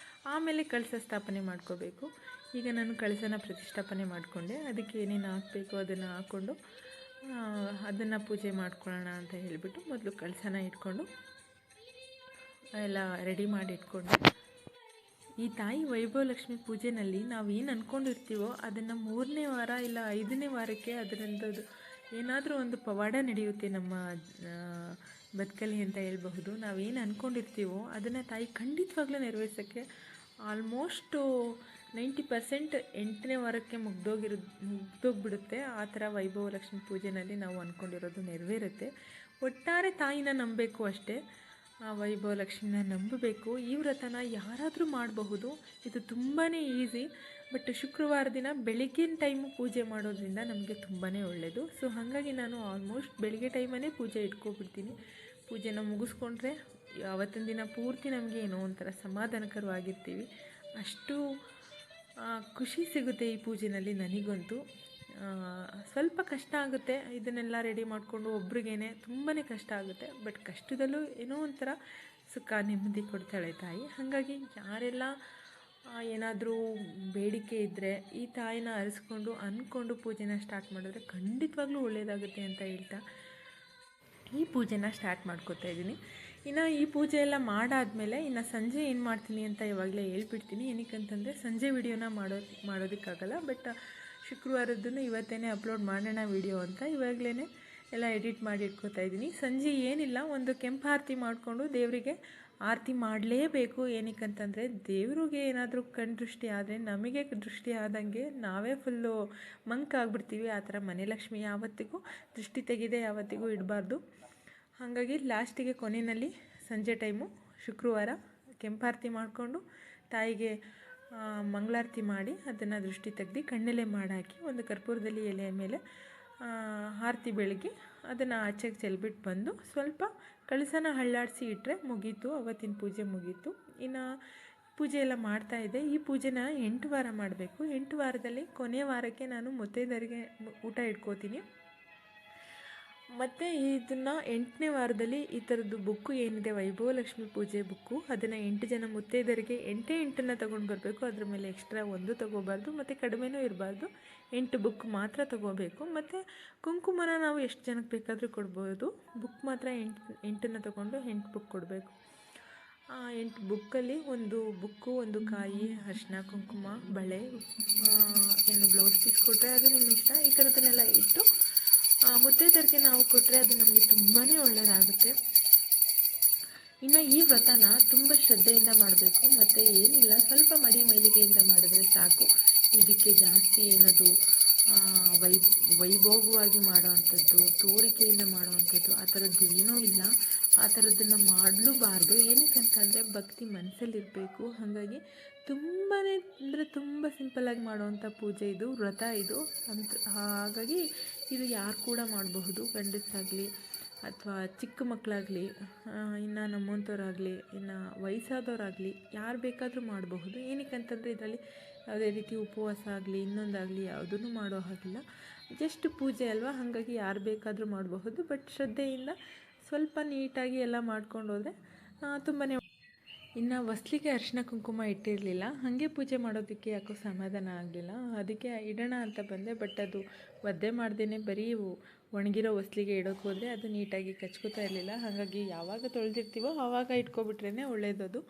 ಆಮೇಲೆ ಕಳಸ ಸ್ಥಾಪನೆ ಮಾಡ್ಕೋಬೇಕು. ಈಗ ನಾನು ಕಳಸನ ಪ್ರತಿಷ್ಠಾಪನೆ ಮಾಡಿಕೊಂಡೆ. ಅದಕ್ಕೆ ಏನೇನು ಹಾಕಬೇಕು ಅದನ್ನು ಹಾಕ್ಕೊಂಡು ಅದನ್ನು ಪೂಜೆ ಮಾಡ್ಕೊಳ್ಳೋಣ ಅಂತ ಹೇಳಿಬಿಟ್ಟು ಮೊದಲು ಕಳಸನ ಇಟ್ಕೊಂಡು ಎಲ್ಲ ರೆಡಿ ಮಾಡಿ ಇಟ್ಕೊಂಡು, ಈ ತಾಯಿ ವೈಭವ ಲಕ್ಷ್ಮಿ ಪೂಜೆನಲ್ಲಿ ನಾವು ಏನು ಅಂದ್ಕೊಂಡಿರ್ತೀವೋ ಅದನ್ನು 3ನೇ ವಾರ ಇಲ್ಲ 5ನೇ ವಾರಕ್ಕೆ ಅದರದ್ದು ಏನಾದರೂ ಒಂದು ಪವಾಡ ನಡೆಯುತ್ತೆ ನಮ್ಮ ಬದುಕಲ್ಲಿ ಅಂತ ಹೇಳ್ಬಹುದು. ನಾವೇನು ಅಂದ್ಕೊಂಡಿರ್ತೀವೋ ಅದನ್ನು ತಾಯಿ ಖಂಡಿತವಾಗ್ಲೂ ನೆರವೇರ್ಸೋಕ್ಕೆ ಆಲ್ಮೋಸ್ಟು 90% 8ನೇ ವಾರಕ್ಕೆ ಮುಗ್ದೋಗ್ಬಿಡುತ್ತೆ. ಆ ಥರ ವೈಭವ ಲಕ್ಷ್ಮಿ ಪೂಜೆನಲ್ಲಿ ನಾವು ಅಂದ್ಕೊಂಡಿರೋದು ನೆರವೇರುತ್ತೆ. ಒಟ್ಟಾರೆ ತಾಯಿನ ನಂಬಬೇಕು ಅಷ್ಟೇ, ಆ ವೈಭವ ಲಕ್ಷ್ಮಿನ ನಂಬಬೇಕು. ಈ ವ್ರತನ ಯಾರಾದರೂ ಮಾಡಬಹುದು. ಇದು ತುಂಬಾ ಈಸಿ. ಬಟ್ ಶುಕ್ರವಾರ ದಿನ ಬೆಳಗ್ಗಿನ ಟೈಮು ಪೂಜೆ ಮಾಡೋದ್ರಿಂದ ನಮಗೆ ತುಂಬಾ ಒಳ್ಳೆಯದು. ಸೊ ಹಾಗಾಗಿ ನಾನು ಆಲ್ಮೋಸ್ಟ್ ಬೆಳಗ್ಗೆ ಟೈಮೇ ಪೂಜೆ ಇಟ್ಕೊಬಿಡ್ತೀನಿ. ಪೂಜೆನ ಮುಗಿಸ್ಕೊಂಡ್ರೆ ಅವತ್ತಿನ ದಿನ ಪೂರ್ತಿ ನಮಗೆ ಏನೋ ಒಂಥರ ಸಮಾಧಾನಕರವಾಗಿರ್ತೀವಿ. ಅಷ್ಟು ಖುಷಿ ಸಿಗುತ್ತೆ ಈ ಪೂಜೆನಲ್ಲಿ. ನನಗಂತೂ ಸ್ವಲ್ಪ ಕಷ್ಟ ಆಗುತ್ತೆ ಇದನ್ನೆಲ್ಲ ರೆಡಿ ಮಾಡಿಕೊಂಡು ಒಬ್ರಿಗೇನೆ ತುಂಬಾ ಕಷ್ಟ ಆಗುತ್ತೆ. ಬಟ್ ಕಷ್ಟದಲ್ಲೂ ಏನೋ ಒಂಥರ ಸುಖ ನೆಮ್ಮದಿ ಕೊಡ್ತಾಳೆ ತಾಯಿ. ಹಾಗಾಗಿ ಯಾರೆಲ್ಲ ಏನಾದರೂ ಬೇಡಿಕೆ ಇದ್ದರೆ ಈ ತಾಯಿನ ಅರಿಸ್ಕೊಂಡು ಅಂದ್ಕೊಂಡು ಪೂಜೆನ ಸ್ಟಾರ್ಟ್ ಮಾಡಿದ್ರೆ ಖಂಡಿತವಾಗ್ಲೂ ಒಳ್ಳೆಯದಾಗುತ್ತೆ ಅಂತ ಹೇಳ್ತಾ ಈ ಪೂಜೆನ ಸ್ಟಾರ್ಟ್ ಮಾಡ್ಕೋತಾ ಇದ್ದೀನಿ. ಇನ್ನು ಈ ಪೂಜೆ ಎಲ್ಲ ಮಾಡಾದಮೇಲೆ ಇನ್ನು ಸಂಜೆ ಏನು ಮಾಡ್ತೀನಿ ಅಂತ ಇವಾಗಲೇ ಹೇಳ್ಬಿಡ್ತೀನಿ. ಏನಕ್ಕಂತಂದರೆ ಸಂಜೆ ವಿಡಿಯೋನ ಮಾಡೋದಕ್ಕಾಗಲ್ಲ. ಬಟ್ ಶುಕ್ರವಾರದ್ದನ್ನು ಇವತ್ತೇ ಅಪ್ಲೋಡ್ ಮಾಡೋಣ ವಿಡಿಯೋ ಅಂತ ಇವಾಗಲೇ ಎಲ್ಲ ಎಡಿಟ್ ಮಾಡಿ ಇಟ್ಕೋತಾ ಇದ್ದೀನಿ. ಸಂಜೆ ಏನಿಲ್ಲ, ಒಂದು ಕೆಂಪು ಆರತಿ ಮಾಡಿಕೊಂಡು ದೇವರಿಗೆ ಆರತಿ ಮಾಡಲೇಬೇಕು. ಏನಕ್ಕಂತಂದರೆ ದೇವ್ರಿಗೆ ಏನಾದರೂ ಕಣ್ಣು ದೃಷ್ಟಿ ಆದರೆ ನಮಗೆ ದೃಷ್ಟಿ ಆದಂಗೆ ನಾವೇ ಫುಲ್ಲು ಮಂಕಾಗ್ಬಿಡ್ತೀವಿ. ಆ ಥರ ಮನೆ ಲಕ್ಷ್ಮಿ ಯಾವತ್ತಿಗೂ ದೃಷ್ಟಿ ತೆಗೆದೇ ಯಾವತ್ತಿಗೂ ಇಡಬಾರ್ದು. ಹಾಗಾಗಿ ಲಾಸ್ಟಿಗೆ ಕೊನೆಯಲ್ಲಿ ಸಂಜೆ ಟೈಮು ಶುಕ್ರವಾರ ಕೆಂಪಾರತಿ ಮಾಡಿಕೊಂಡು ತಾಯಿಗೆ ಮಂಗಳಾರತಿ ಮಾಡಿ ಅದನ್ನು ದೃಷ್ಟಿ ತೆಗೆದು ಕಣ್ಣಲ್ಲೇ ಮಾಡಾಕಿ ಒಂದು ಕರ್ಪೂರದಲ್ಲಿ ಎಲೆ ಮೇಲೆ ಆರತಿ ಬೆಳಗ್ಗೆ ಅದನ್ನು ಆಚೆಗೆ ಚೆಲ್ಬಿಟ್ಟು ಬಂದು ಸ್ವಲ್ಪ ಕಳಸನ ಹಳ್ಳಾಡಿಸಿ ಇಟ್ಟರೆ ಮುಗೀತು, ಅವತ್ತಿನ ಪೂಜೆ ಮುಗೀತು. ಇನ್ನು ಪೂಜೆ ಎಲ್ಲ ಮಾಡ್ತಾಯಿದ್ದೆ. ಈ ಪೂಜೆನ 8 ವಾರ ಮಾಡಬೇಕು. 8 ವಾರದಲ್ಲಿ ಕೊನೆಯ ವಾರಕ್ಕೆ ನಾನು ಮುತ್ತೈದರಿಗೆ ಊಟ ಇಟ್ಕೋತೀನಿ. ಮತ್ತು ಇದನ್ನು 8ನೇ ವಾರದಲ್ಲಿ ಈ ಥರದ್ದು ಬುಕ್ಕು ಏನಿದೆ ವೈಭವಲಕ್ಷ್ಮಿ ಪೂಜೆ ಬುಕ್ಕು, ಅದನ್ನು 8 ಜನ ಮುತ್ತೈದರಿಗೆ 8 ತೊಗೊಂಡು ಬರಬೇಕು. ಅದ್ರ ಮೇಲೆ ಎಕ್ಸ್ಟ್ರಾ ಒಂದು ತೊಗೋಬಾರ್ದು ಮತ್ತು ಕಡಿಮೆನೂ ಇರಬಾರ್ದು. 8 ಬುಕ್ ಮಾತ್ರ ತೊಗೋಬೇಕು. ಮತ್ತು ಕುಂಕುಮನ ನಾವು ಎಷ್ಟು ಜನಕ್ಕೆ ಬೇಕಾದರೂ ಕೊಡ್ಬೋದು. ಬುಕ್ ಮಾತ್ರ 8 ತೊಗೊಂಡು 8 ಬುಕ್ ಕೊಡಬೇಕು. 8 ಬುಕ್ಕಲ್ಲಿ ಒಂದು ಬುಕ್ಕು, ಒಂದು ಕಾಯಿ, ಅರಿಶಿನ, ಕುಂಕುಮ, ಬಳೆ, ಏನು ಬ್ಲೌಸ್ ಪೀಸ್ ಕೊಟ್ಟರೆ ಅದು ನಿಮ್ಮ ಇಷ್ಟ. ಈ ಥರದನ್ನೆಲ್ಲ ಇಟ್ಟು ಮುತ್ತೈದರಿಗೆ ನಾವು ಕೊಟ್ಟರೆ ಅದು ನಮಗೆ ತುಂಬಾ ಒಳ್ಳೆಯದಾಗುತ್ತೆ. ಇನ್ನು ಈ ವ್ರತನ ತುಂಬ ಶ್ರದ್ಧೆಯಿಂದ ಮಾಡಬೇಕು. ಮತ್ತು ಏನಿಲ್ಲ, ಸ್ವಲ್ಪ ಮೈಲಿಗೆಯಿಂದ ಮಾಡಿದ್ರೆ ಸಾಕು. ಇದಕ್ಕೆ ಜಾಸ್ತಿ ಏನದು ವೈಭೋಗವಾಗಿ ಮಾಡೋ ಅಂಥದ್ದು, ತೋರಿಕೆಯಿಂದ ಮಾಡೋವಂಥದ್ದು ಆ ಥರದ್ದು ಏನೂ ಇಲ್ಲ. ಆ ಥರದ್ದನ್ನು ಮಾಡಲೂಬಾರ್ದು. ಏನಕ್ಕಂತಂದರೆ ಭಕ್ತಿ ಮನಸ್ಸಲ್ಲಿರಬೇಕು. ಹಾಗಾಗಿ ತುಂಬಾ ಅಂದರೆ ತುಂಬ ಸಿಂಪಲ್ಲಾಗಿ ಮಾಡುವಂಥ ಪೂಜೆ ಇದು, ವ್ರತ ಇದು ಅಂತ. ಹಾಗಾಗಿ ಇದು ಯಾರು ಕೂಡ ಮಾಡಬಹುದು, ಗಂಡಸರಾಗಲಿ ಅಥವಾ ಚಿಕ್ಕ ಮಕ್ಕಳಾಗಲಿ, ಇನ್ನು ನಮ್ಮಂಥವ್ರಾಗಲಿ, ಇನ್ನು ವಯಸ್ಸಾದವರಾಗಲಿ, ಯಾರು ಬೇಕಾದರೂ ಮಾಡಬಹುದು. ಏನಕ್ಕಂತಂದರೆ ಇದರಲ್ಲಿ ಯಾವುದೇ ರೀತಿ ಉಪವಾಸ ಆಗಲಿ ಇನ್ನೊಂದಾಗಲಿ ಯಾವುದೂ ಮಾಡೋ ಹಾಗಿಲ್ಲ. ಜಸ್ಟ್ ಪೂಜೆ ಅಲ್ವಾ, ಹಾಗಾಗಿ ಯಾರು ಬೇಕಾದರೂ ಮಾಡಬಹುದು. ಬಟ್ ಶ್ರದ್ಧೆಯಿಂದ ಸ್ವಲ್ಪ ನೀಟಾಗಿ ಎಲ್ಲ ಮಾಡ್ಕೊಂಡು ಹೋದರೆ ತುಂಬಾ. ಇನ್ನು ಹೊಸ್ಲಿಗೆ ಅರಿಶಿನ ಕುಂಕುಮ ಇಟ್ಟಿರಲಿಲ್ಲ, ಹಾಗೆ ಪೂಜೆ ಮಾಡೋದಕ್ಕೆ ಯಾಕೋ ಸಮಾಧಾನ ಆಗಲಿಲ್ಲ. ಅದಕ್ಕೆ ಇಡೋಣ ಅಂತ ಬಂದೆ. ಬಟ್ ಅದು ಒದ್ದೆ ಮಾಡ್ದೇ ಬರೀ ಒಣಗಿರೋ ಹೊಸ್ಲಿಗೆ ಇಡೋಕ್ಕೆ ಹೋದರೆ ಅದು ನೀಟಾಗಿ ಕಚ್ಕೋತಾ ಇರಲಿಲ್ಲ. ಹಾಗಾಗಿ ಯಾವಾಗ ತೊಳೆದಿರ್ತೀವೋ ಆವಾಗ ಇಟ್ಕೊಬಿಟ್ರೇ ಒಳ್ಳೆಯದು.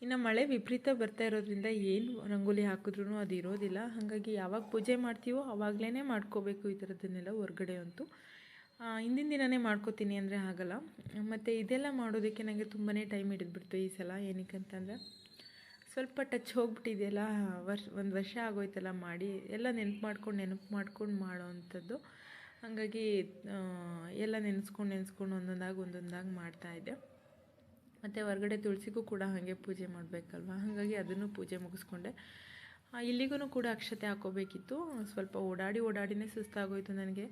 ಇನ್ನು ಮಳೆ ವಿಪರೀತ ಬರ್ತಾ ಇರೋದ್ರಿಂದ ಏನು ರಂಗೋಲಿ ಹಾಕಿದ್ರೂ ಅದು ಇರೋದಿಲ್ಲ. ಹಾಗಾಗಿ ಯಾವಾಗ ಪೂಜೆ ಮಾಡ್ತೀವೋ ಆವಾಗಲೇ ಮಾಡ್ಕೋಬೇಕು ಈ ಥರದ್ದನ್ನೆಲ್ಲ. ಹೊರಗಡೆ ಅಂತೂ ಹಿಂದಿನ ದಿನವೇ ಮಾಡ್ಕೋತೀನಿ ಅಂದರೆ ಆಗಲ್ಲ. ಮತ್ತು ಇದೆಲ್ಲ ಮಾಡೋದಕ್ಕೆ ನನಗೆ ತುಂಬಾ ಟೈಮ್ ಹಿಡಿದ್ಬಿಡ್ತು ಈ ಸಲ. ಏನಕ್ಕಂತಂದರೆ ಸ್ವಲ್ಪ ಟಚ್ ಹೋಗ್ಬಿಟ್ಟಿದೆಯಲ್ಲ, ಒಂದು ವರ್ಷ ಆಗೋಯ್ತಲ್ಲ ಮಾಡಿ, ಎಲ್ಲ ನೆನಪು ಮಾಡ್ಕೊಂಡು ಮಾಡೋ ಅಂಥದ್ದು. ಹಾಗಾಗಿ ಎಲ್ಲ ನೆನೆಸ್ಕೊಂಡು ಒಂದೊಂದಾಗಿ ಮಾಡ್ತಾಯಿದ್ದೆ. ಮತ್ತು ಹೊರಗಡೆ ತುಳಸಿಗೂ ಕೂಡ ಹಾಗೆ ಪೂಜೆ ಮಾಡಬೇಕಲ್ವ, ಹಾಗಾಗಿ ಅದನ್ನು ಪೂಜೆ ಮುಗಿಸ್ಕೊಂಡೆ. ಇಲ್ಲಿಗೂ ಕೂಡ ಅಕ್ಷತೆ ಹಾಕೋಬೇಕಿತ್ತು. ಸ್ವಲ್ಪ ಓಡಾಡಿನೇ ಸುಸ್ತಾಗೋಯ್ತು ನನಗೆ.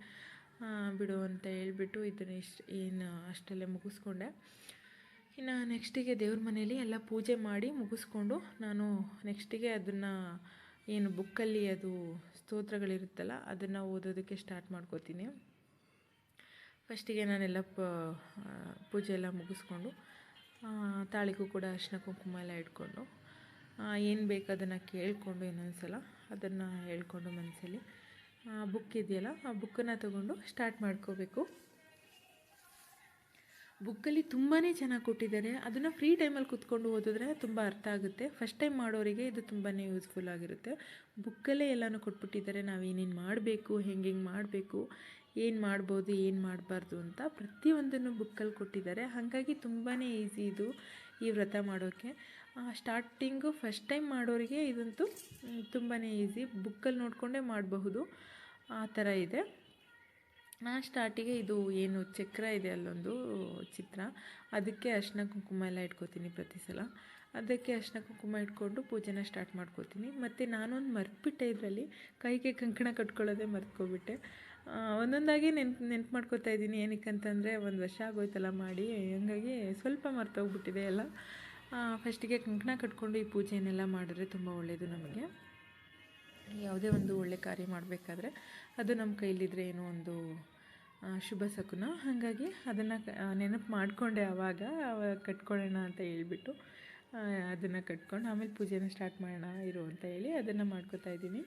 ಬಿಡು ಅಂತ ಹೇಳ್ಬಿಟ್ಟು ಇದನ್ನು ಏನು ಅಷ್ಟಲ್ಲೇ ಮುಗಿಸ್ಕೊಂಡೆ. ಇನ್ನು ನೆಕ್ಸ್ಟಿಗೆ ದೇವ್ರ ಮನೇಲಿ ಎಲ್ಲ ಪೂಜೆ ಮಾಡಿ ಮುಗಿಸ್ಕೊಂಡು ನಾನು ನೆಕ್ಸ್ಟಿಗೆ ಅದನ್ನು ಏನು ಬುಕ್ಕಲ್ಲಿ ಅದು ಸ್ತೋತ್ರಗಳಿರುತ್ತಲ್ಲ ಅದನ್ನು ಓದೋದಕ್ಕೆ ಸ್ಟಾರ್ಟ್ ಮಾಡ್ಕೋತೀನಿ. ಫಸ್ಟಿಗೆ ನಾನೆಲ್ಲ ಪೂಜೆ ಎಲ್ಲ ಮುಗಿಸ್ಕೊಂಡು ತಾಳಿಗೂ ಕೂಡ ಅರಿಶಿನ ಕುಂಕುಮ ಎಲ್ಲ ಇಟ್ಕೊಂಡು ಏನು ಬೇಕು ಅದನ್ನು ಕೇಳಿಕೊಂಡು ಇನ್ನೊಂದು ಸಲ ಅದನ್ನು ಹೇಳ್ಕೊಂಡು ಮನಸ್ಸಲ್ಲಿ ಬುಕ್ ಇದೆಯಲ್ಲ ಆ ಬುಕ್ಕನ್ನು ತೊಗೊಂಡು ಸ್ಟಾರ್ಟ್ ಮಾಡ್ಕೋಬೇಕು. ಬುಕ್ಕಲ್ಲಿ ತುಂಬಾ ಚೆನ್ನಾಗಿ ಕೊಟ್ಟಿದ್ದಾರೆ. ಅದನ್ನು ಫ್ರೀ ಟೈಮಲ್ಲಿ ಕೂತ್ಕೊಂಡು ಓದಿದ್ರೆ ತುಂಬ ಅರ್ಥ ಆಗುತ್ತೆ. ಫಸ್ಟ್ ಟೈಮ್ ಮಾಡೋರಿಗೆ ಇದು ತುಂಬಾ ಯೂಸ್ಫುಲ್ ಆಗಿರುತ್ತೆ. ಬುಕ್ಕಲ್ಲೇ ಎಲ್ಲನೂ ಕೊಟ್ಬಿಟ್ಟಿದ್ದಾರೆ. ನಾವು ಏನೇನು ಮಾಡಬೇಕು, ಹೆಂಗೆ ಮಾಡಬೇಕು, ಏನು ಮಾಡ್ಬೋದು, ಏನು ಮಾಡಬಾರ್ದು ಅಂತ ಪ್ರತಿಯೊಂದನ್ನು ಬುಕ್ಕಲ್ಲಿ ಕೊಟ್ಟಿದ್ದಾರೆ. ಹಾಗಾಗಿ ತುಂಬಾ ಈಸಿ ಇದು ಈ ವ್ರತ ಮಾಡೋಕ್ಕೆ. ಸ್ಟಾರ್ಟಿಂಗು ಫಸ್ಟ್ ಟೈಮ್ ಮಾಡೋರಿಗೆ ಇದಂತೂ ತುಂಬಾ ಈಸಿ, ಬುಕ್ಕಲ್ಲಿ ನೋಡಿಕೊಂಡೇ ಮಾಡಬಹುದು, ಆ ಥರ ಇದೆ. ಸ್ಟಾರ್ಟಿಗೆ ಇದು ಏನು ಚಕ್ರ ಇದೆ ಅಲ್ಲೊಂದು ಚಿತ್ರ, ಅದಕ್ಕೆ ಅರಿಶಿನ ಕುಂಕುಮ ಎಲ್ಲ ಇಟ್ಕೋತೀನಿ ಪ್ರತಿ ಸಲ. ಅದಕ್ಕೆ ಅರಿಶಿನ ಕುಂಕುಮ ಇಟ್ಕೊಂಡು ಪೂಜೆನ ಸ್ಟಾರ್ಟ್ ಮಾಡ್ಕೋತೀನಿ. ಮತ್ತು ನಾನೊಂದು ಮರ್ತ್ಬಿಟ್ಟೆ, ಇದರಲ್ಲಿ ಕೈಗೆ ಕಂಕಣ ಕಟ್ಕೊಳ್ಳೋದೇ ಮರ್ತ್ಕೊಬಿಟ್ಟೆ. ಒಂದೊಂದಾಗಿ ನೆನ್ಪು ಮಾಡ್ಕೋತಾ ಇದ್ದೀನಿ. ಏನಕ್ಕಂತಂದರೆ ಒಂದು ವರ್ಷ ಆಗೋಯ್ತಲ್ಲ ಮಾಡಿ, ಹಂಗಾಗಿ ಸ್ವಲ್ಪ ಮರ್ತೋಗ್ಬಿಟ್ಟಿದೆ ಎಲ್ಲ. ಫಸ್ಟಿಗೆ ಕಂಕಣ ಕಟ್ಕೊಂಡು ಈ ಪೂಜೆಯನ್ನೆಲ್ಲ ಮಾಡಿದ್ರೆ ತುಂಬ ಒಳ್ಳೆಯದು ನಮಗೆ. ಯಾವುದೇ ಒಂದು ಒಳ್ಳೆ ಕಾರ್ಯ ಮಾಡಬೇಕಾದ್ರೆ ಅದು ನಮ್ಮ ಕೈಲಿದ್ರೆ ಏನೋ ಒಂದು ಶುಭ ಶಕುನ. ಹಾಗಾಗಿ ಅದನ್ನು ನೆನಪು ಮಾಡಿಕೊಂಡೆ ಆವಾಗ ಕಟ್ಕೊಳ್ಳೋಣ ಅಂತ ಹೇಳ್ಬಿಟ್ಟು ಅದನ್ನು ಕಟ್ಕೊಂಡು ಆಮೇಲೆ ಪೂಜೆನ ಸ್ಟಾರ್ಟ್ ಮಾಡೋಣ ಇರು ಅಂತ ಹೇಳಿ ಅದನ್ನು ಮಾಡ್ಕೋತಾ ಇದ್ದೀನಿ.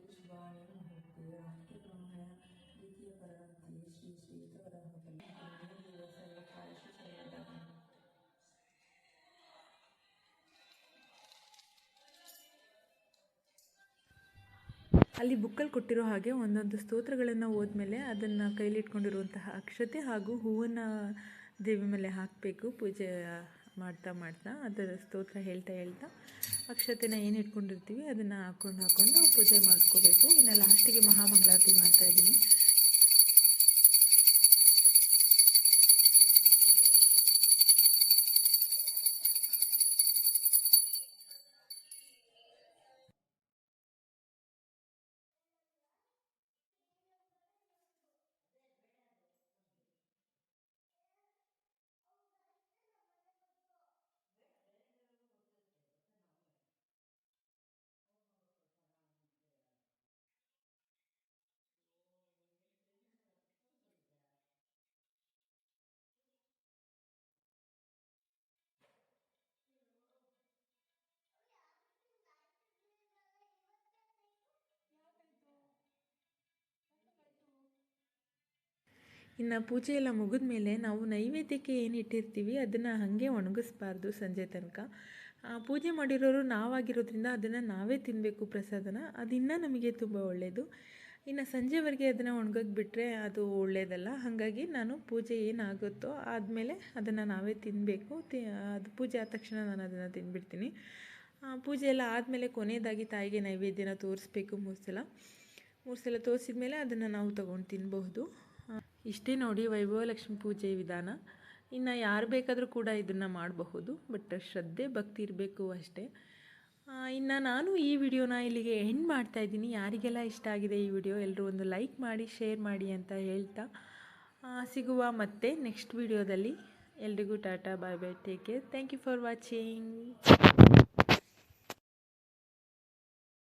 ಶುಭಾಯ ಮುಹೂರ್ತೆ ರಾಷ್ಟ್ರಬ್ರಹ್ಮಣ ದ್ವಿತೀಯ ಪರವಂತಿ ಶ್ರೀ ಶ್ರೀಧವರ ಅಲ್ಲಿ ಬುಕ್ಕಲ್ಲಿ ಕೊಟ್ಟಿರೋ ಹಾಗೆ ಒಂದೊಂದು ಸ್ತೋತ್ರಗಳನ್ನು ಓದ್ಮೇಲೆ ಅದನ್ನು ಕೈಲಿಟ್ಕೊಂಡಿರುವಂತಹ ಅಕ್ಷತೆ ಹಾಗೂ ಹೂವನ್ನು ದೇವಿ ಮೇಲೆ ಹಾಕಬೇಕು. ಪೂಜೆ ಮಾಡ್ತಾ ಮಾಡ್ತಾ ಅದರ ಸ್ತೋತ್ರ ಹೇಳ್ತಾ ಹೇಳ್ತಾ ಅಕ್ಷತೆನ ಏನು ಇಟ್ಕೊಂಡಿರ್ತೀವಿ ಅದನ್ನು ಹಾಕ್ಕೊಂಡು ಪೂಜೆ ಮಾಡ್ಕೋಬೇಕು. ಇನ್ನು ಲಾಸ್ಟಿಗೆ ಮಹಾಮಂಗಳಾರತಿ ಮಾಡ್ತಾಯಿದ್ದೀನಿ. ಇನ್ನು ಪೂಜೆ ಎಲ್ಲ ಮುಗಿದ ಮೇಲೆ ನಾವು ನೈವೇದ್ಯಕ್ಕೆ ಏನು ಇಟ್ಟಿರ್ತೀವಿ ಅದನ್ನು ಹಾಗೆ ಒಣಗಿಸ್ಬಾರ್ದು. ಸಂಜೆ ತನಕ ಪೂಜೆ ಮಾಡಿರೋರು ನಾವಾಗಿರೋದ್ರಿಂದ ಅದನ್ನು ನಾವೇ ತಿನ್ನಬೇಕು ಪ್ರಸಾದನ. ಅದು ಇನ್ನೂ ನಮಗೆ ತುಂಬ ಒಳ್ಳೆಯದು. ಇನ್ನು ಸಂಜೆವರೆಗೆ ಅದನ್ನು ಒಣಗೋಗಿ ಬಿಟ್ಟರೆ ಅದು ಒಳ್ಳೆಯದಲ್ಲ. ಹಾಗಾಗಿ ನಾನು ಪೂಜೆ ಏನಾಗುತ್ತೋ ಆದಮೇಲೆ ಅದನ್ನು ನಾವೇ ತಿನ್ನಬೇಕು. ಅದು ಪೂಜೆ ಆದ ತಕ್ಷಣ ನಾನು ಅದನ್ನು ತಿಂದುಬಿಡ್ತೀನಿ. ಪೂಜೆ ಎಲ್ಲ ಆದಮೇಲೆ ಕೊನೆಯದಾಗಿ ತಾಯಿಗೆ ನೈವೇದ್ಯನ ತೋರಿಸ್ಬೇಕು. ಮೂರು ಸಲ ತೋರಿಸಿದ ಮೇಲೆ ಅದನ್ನು ನಾವು ತೊಗೊಂಡು ತಿನ್ನಬಹುದು. ಇಷ್ಟೇ ನೋಡಿ ವೈಭವಲಕ್ಷ್ಮಿ ಪೂಜೆ ವಿಧಾನ. ಇನ್ನು ಯಾರು ಬೇಕಾದರೂ ಕೂಡ ಇದನ್ನು ಮಾಡಬಹುದು, ಬಟ್ ಶ್ರದ್ಧೆ ಭಕ್ತಿ ಇರಬೇಕು ಅಷ್ಟೇ. ಇನ್ನು ನಾನು ಈ ವಿಡಿಯೋನ ಇಲ್ಲಿಗೆ ಎಂಡ್ ಮಾಡ್ತಾಯಿದ್ದೀನಿ. ಯಾರಿಗೆಲ್ಲ ಇಷ್ಟ ಆಗಿದೆ ಈ ವಿಡಿಯೋ ಎಲ್ಲರೂ ಒಂದು ಲೈಕ್ ಮಾಡಿ ಶೇರ್ ಮಾಡಿ ಅಂತ ಹೇಳ್ತಾ ಸಿಗುವ ಮತ್ತೆ ನೆಕ್ಸ್ಟ್ ವಿಡಿಯೋದಲ್ಲಿ. ಎಲ್ರಿಗೂ tata, bye bye, take care, thank you for watching.